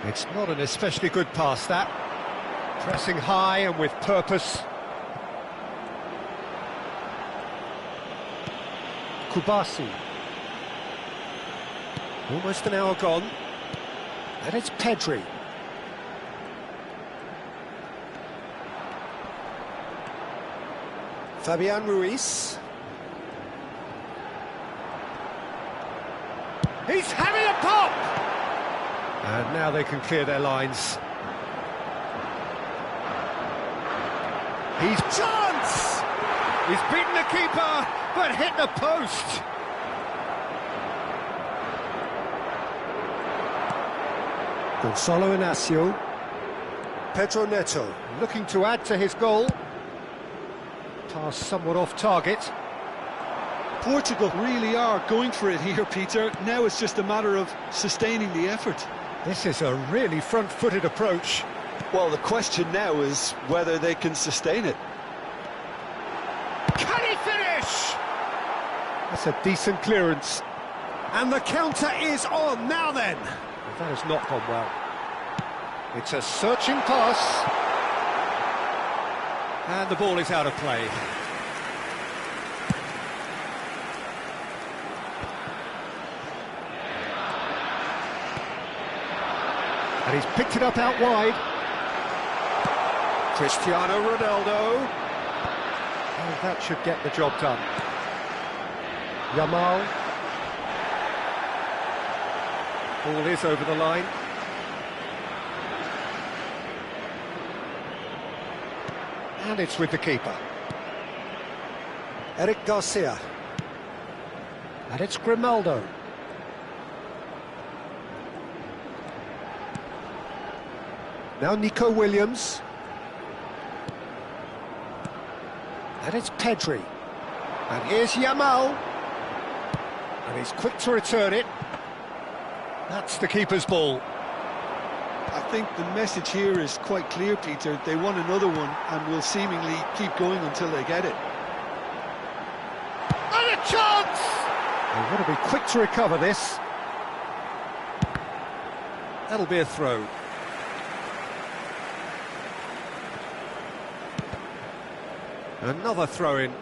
It's not an especially good pass, that. Pressing high and with purpose. Kubasi. Almost an hour gone. And it's Pedri. Fabian Ruiz. He's having a pop! And now they can clear their lines. He's chance! He's beaten the keeper, but hit the post. Gonzalo Inacio. Pedro Neto looking to add to his goal. Pass somewhat off target. Portugal really are going for it here, Peter. Now it's just a matter of sustaining the effort. This is a really front-footed approach. Well, the question now is whether they can sustain it. Can he finish? That's a decent clearance. And the counter is on. Now then. That has not gone well. It's a searching pass. And the ball is out of play. And he's picked it up out wide. Cristiano Ronaldo. And that should get the job done. Yamal. Ball is over the line. And it's with the keeper. Eric Garcia. And it's Grimaldo. Now Nico Williams. And it's Pedri. And here's Yamal. And he's quick to return it. That's the keeper's ball. I think the message here is quite clear, Peter. They want another one and will seemingly keep going until they get it. And a chance! They want to be quick to recover this. That'll be a throw. Another throw-in.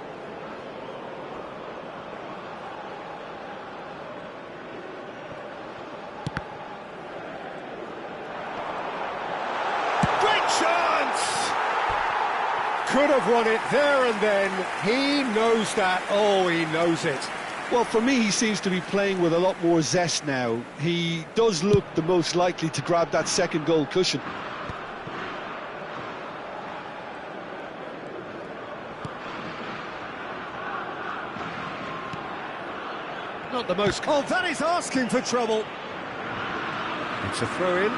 Great chance! Could have won it there and then. He knows that. Oh, he knows it. Well, for me, he seems to be playing with a lot more zest now. He does look the most likely to grab that second goal cushion. Not the most... Oh, that is asking for trouble. It's a throw-in.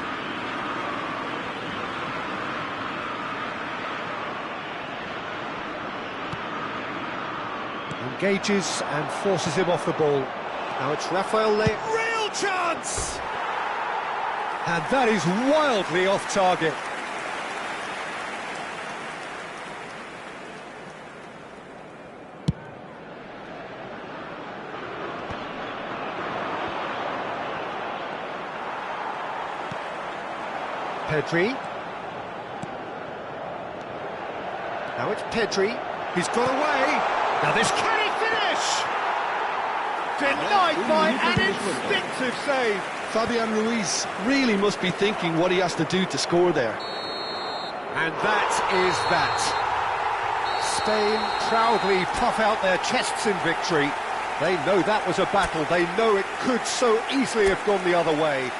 Engages and forces him off the ball. Now it's Rafael Real chance! And that is wildly off target. Pedri. Now it's Pedri. He's got away. Now this, can he finish? Denied by an instinctive save. Fabian Ruiz really must be thinking what he has to do to score there. And that is that. Spain proudly puff out their chests in victory. They know that was a battle. They know it could so easily have gone the other way.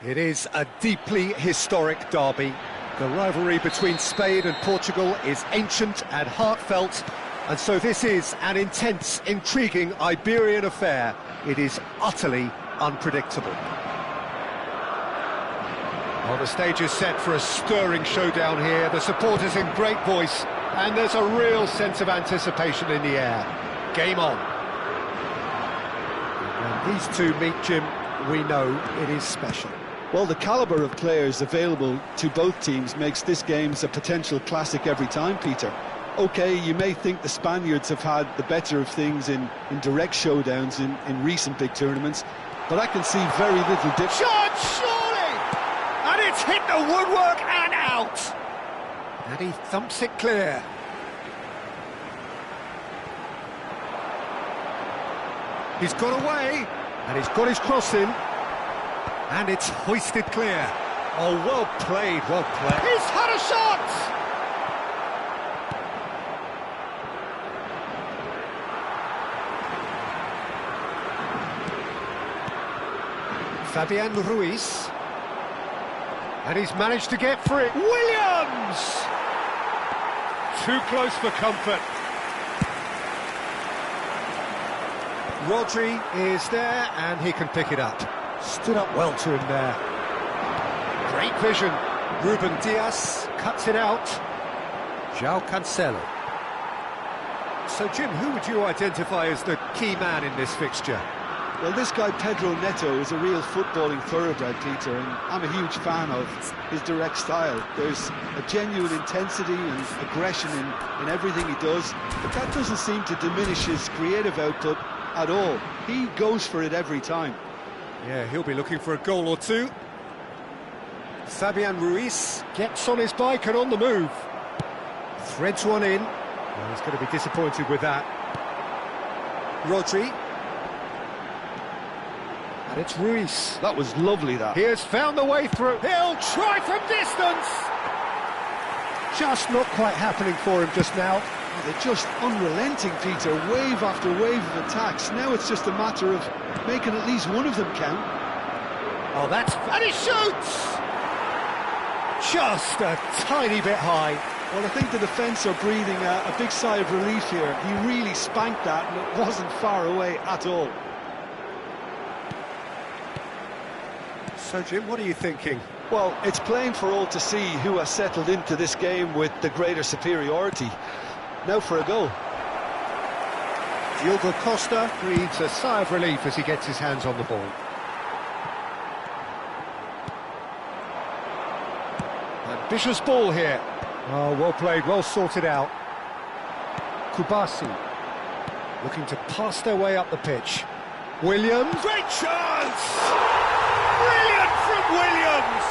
It is a deeply historic derby. The rivalry between Spain and Portugal is ancient and heartfelt, and so this is an intense, intriguing Iberian affair. It is utterly unpredictable. Well, the stage is set for a stirring showdown here. The supporters in great voice, and there's a real sense of anticipation in the air. Game on. When these two meet, Jim, we know it is special. Well, the calibre of players available to both teams makes this game a potential classic every time, Peter. OK, you may think the Spaniards have had the better of things in direct showdowns in recent big tournaments, but I can see very little difference. Shot, surely! And it's hit the woodwork and out! And he thumps it clear. He's got away, and he's got his cross in. And it's hoisted clear. Oh, well played, well played. He's had a shot! Fabian Ruiz. And he's managed to get free. Williams! Too close for comfort. Rodri is there, and he can pick it up. Stood up well to him there. Great vision. Ruben Diaz cuts it out. João Cancelo. So, Jim, who would you identify as the key man in this fixture? Well, this guy, Pedro Neto, is a real footballing thoroughbred, Peter, and I'm a huge fan of his direct style. There's a genuine intensity and aggression in everything he does, but that doesn't seem to diminish his creative output at all. He goes for it every time. Yeah, he'll be looking for a goal or two. Fabian Ruiz gets on his bike and on the move. Threads one in. Well, he's going to be disappointed with that. Rodri. And it's Ruiz. That was lovely, that. He has found the way through. He'll try from distance. Just not quite happening for him just now. They're just unrelenting, Peter. Wave after wave of attacks. Now it's just a matter of making at least one of them count. Oh, and he shoots! Just a tiny bit high. Well, I think the defence are breathing a big sigh of relief here. He really spanked that, and it wasn't far away at all. So, Jim, what are you thinking? Well, it's plain for all to see who has settled into this game with the greater superiority. Now for a goal. Diogo Costa breathes a sigh of relief as he gets his hands on the ball. Ambitious ball here. Oh, well played, well sorted out. Kubasi looking to pass their way up the pitch. Williams. Great chance! Brilliant from Williams!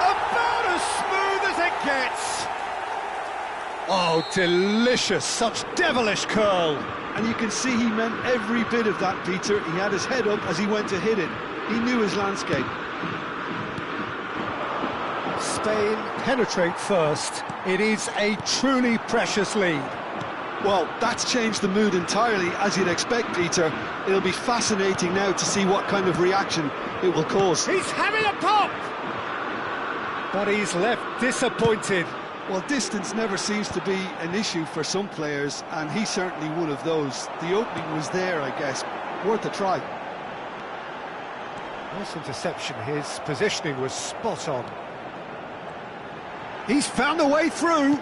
About as smooth as it gets. Oh, delicious, such devilish curl. And you can see he meant every bit of that, Peter. He had his head up as he went to hit it. He knew his landscape. Spain penetrate first. It is a truly precious lead. Well, that's changed the mood entirely, as you'd expect, Peter. It'll be fascinating now to see what kind of reaction it will cause. He's having a pop! But he's left disappointed. Well, distance never seems to be an issue for some players, and he's certainly one of those. The opening was there, I guess. Worth a try. Nice interception. His positioning was spot on. He's found a way through.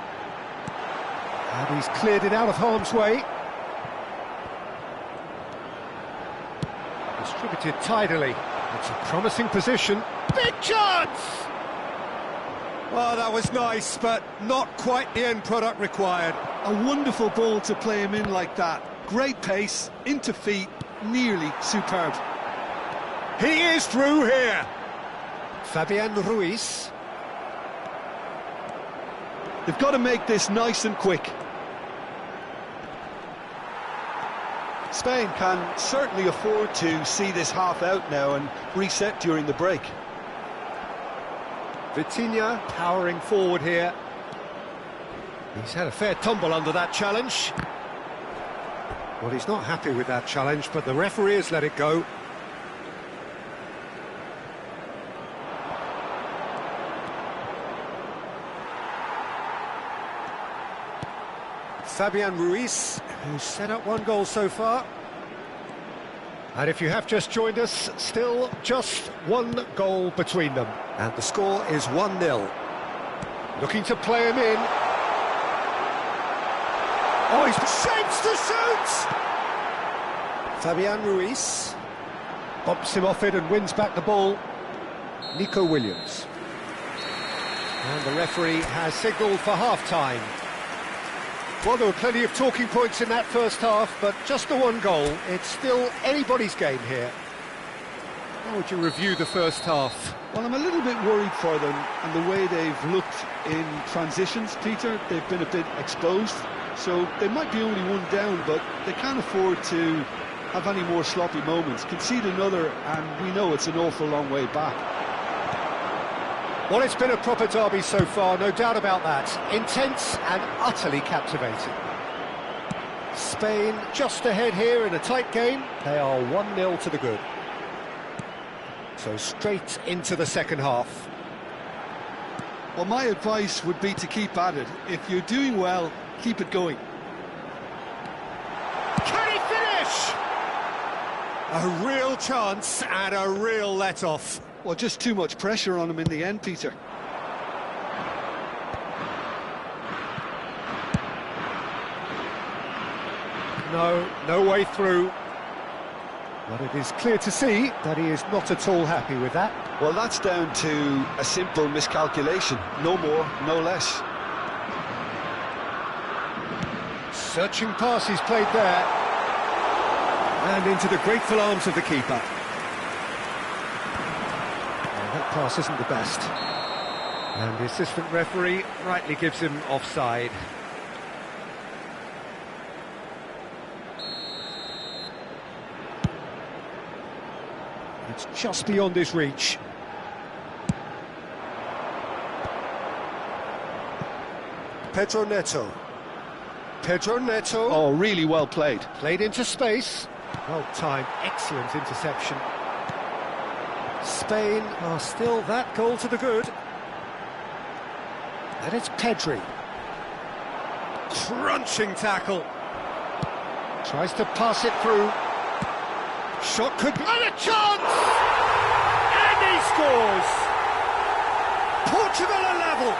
And he's cleared it out of harm's way. Distributed tidily. It's a promising position. Big chance! Oh, that was nice, but not quite the end product required. A wonderful ball to play him in like that. Great pace, into feet, nearly superb. He is through here. Fabian Ruiz. They've got to make this nice and quick. Spain can certainly afford to see this half out now and reset during the break. Vitinha powering forward here. He's had a fair tumble under that challenge. Well, he's not happy with that challenge, but the referee has let it go. Fabian Ruiz, who's set up one goal so far. And if you have just joined us, still just one goal between them. And the score is 1-0. Looking to play him in. Oh, he's shapes to shoot! Fabian Ruiz bumps him off it and wins back the ball. Nico Williams. And the referee has signalled for half-time. Well, there were plenty of talking points in that first half, but just the one goal. It's still anybody's game here. How would you review the first half? Well, I'm a little bit worried for them and the way they've looked in transitions, Peter. They've been a bit exposed, so they might be only one down, but they can't afford to have any more sloppy moments. Concede another, and we know it's an awful long way back. Well, it's been a proper derby so far, no doubt about that. Intense and utterly captivating. Spain just ahead here in a tight game. They are 1-0 to the good. So straight into the second half. Well, my advice would be to keep at it. If you're doing well, keep it going. Can he finish? A real chance and a real let-off. Well, just too much pressure on him in the end, Peter. No way through. But it is clear to see that he is not at all happy with that. Well, that's down to a simple miscalculation. No more, no less. Searching pass he's played there. And into the grateful arms of the keeper. That pass isn't the best. And the assistant referee rightly gives him offside. It's just beyond his reach. Pedro Neto. Pedro Neto. Oh, really well played. Played into space. Well timed, excellent interception. Spain are still that goal to the good. And it's Pedri. Crunching tackle. Tries to pass it through. Shot could be... And a chance! And he scores! Portugal are level.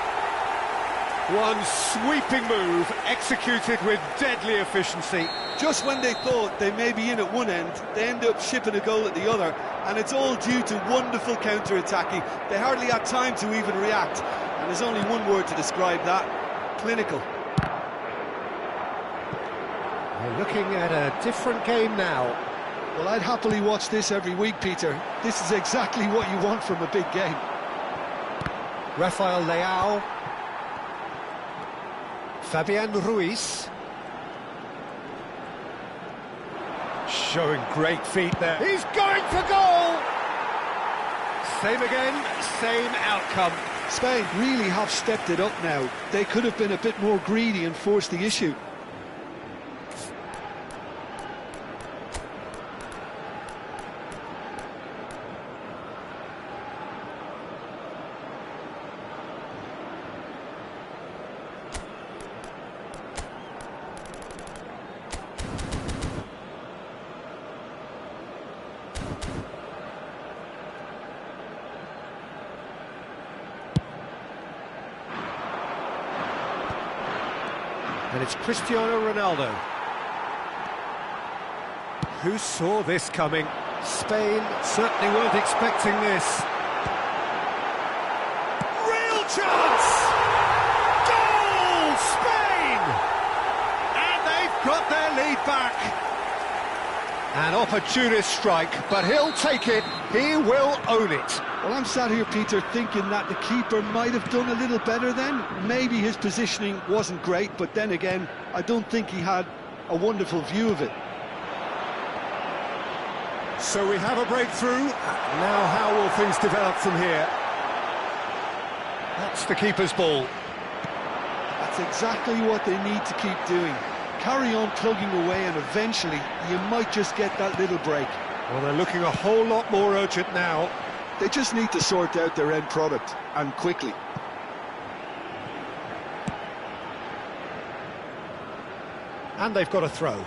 One sweeping move, executed with deadly efficiency. Just when they thought they may be in at one end, they end up shipping a goal at the other, and it's all due to wonderful counter-attacking. They hardly had time to even react, and there's only one word to describe that: clinical. We're looking at a different game now. Well, I'd happily watch this every week, Peter. This is exactly what you want from a big game. Rafael Leao. Fabian Ruiz. Showing great feet there. He's going for goal! Same again, same outcome. Spain really have stepped it up now. They could have been a bit more greedy and forced the issue. And it's Cristiano Ronaldo. Who saw this coming? Spain certainly weren't expecting this. Real chance! Goal! Spain! And they've got their lead back. An opportunist strike, but he'll take it. He will own it. Well, I'm sat here, Peter, thinking that the keeper might have done a little better then. Maybe his positioning wasn't great, but then again, I don't think he had a wonderful view of it. So we have a breakthrough. Now how will things develop from here? That's the keeper's ball. That's exactly what they need to keep doing. Carry on plugging away, and eventually you might just get that little break. Well, they're looking a whole lot more urgent now. They just need to sort out their end product, and quickly. And they've got a throw.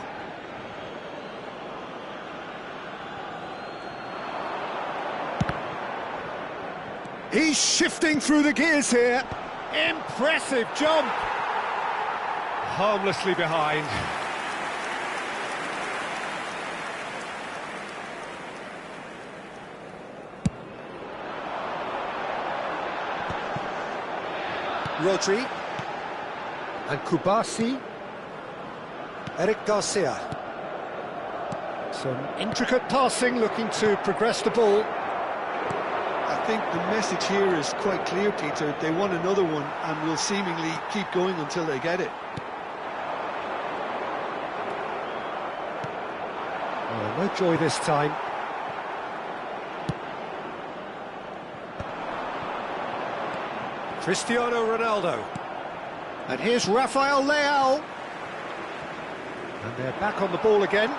He's shifting through the gears here. Impressive jump. Harmlessly behind. Rodri. And Kubasi. Eric Garcia. Some intricate passing, looking to progress the ball. I think the message here is quite clear, Peter. They want another one and will seemingly keep going until they get it. Oh, no joy this time. Cristiano Ronaldo. And here's Rafael Leao. And they're back on the ball again.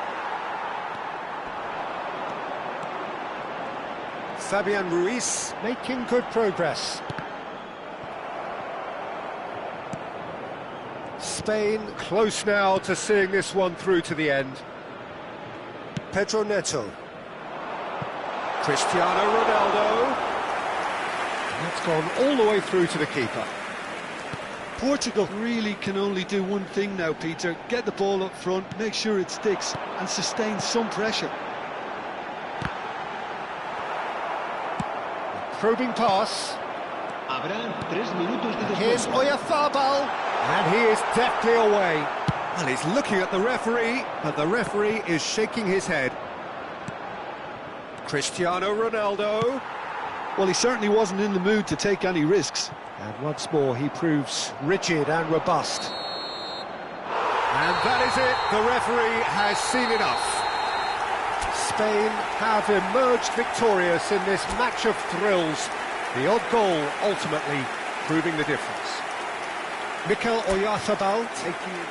Fabian Ruiz making good progress. Spain close now to seeing this one through to the end. Pedro Neto. Cristiano Ronaldo. And that's gone all the way through to the keeper. Portugal really can only do one thing now, Peter. Get the ball up front, make sure it sticks, and sustain some pressure. Probing pass. Here's Oyarzabal, and he is deftly away. Well, he's looking at the referee, but the referee is shaking his head. Cristiano Ronaldo. Well, he certainly wasn't in the mood to take any risks. And once more, he proves rigid and robust. And that is it. The referee has seen enough. Spain have emerged victorious in this match of thrills. The odd goal ultimately proving the difference. Mikel Oyarzabal taking it.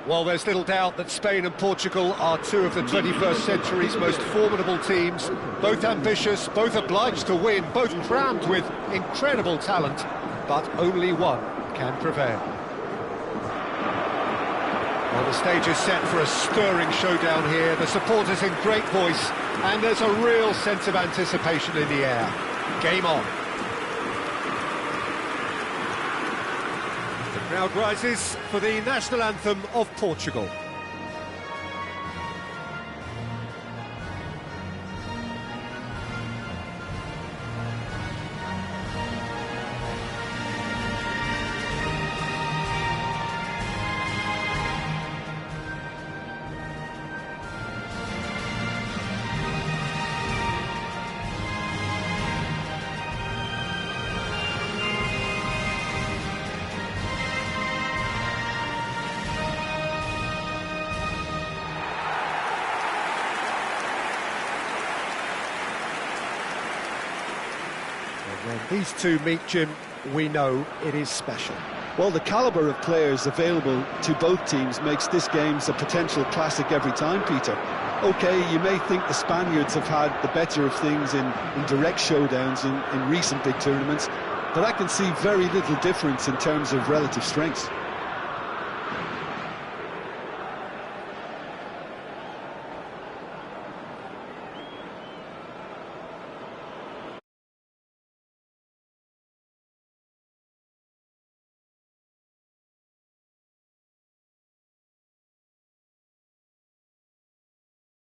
Well, there's little doubt that Spain and Portugal are two of the 21st century's most formidable teams. Both ambitious, both obliged to win, both crammed with incredible talent, but only one can prevail. Well, the stage is set for a stirring showdown here. The supporters in great voice, and there's a real sense of anticipation in the air. Game on. Crowd rises for the national anthem of Portugal. When these two meet, Jim, we know it is special. Well, the calibre of players available to both teams makes this game a potential classic every time, Peter. OK, you may think the Spaniards have had the better of things in direct showdowns in recent big tournaments, but I can see very little difference in terms of relative strengths.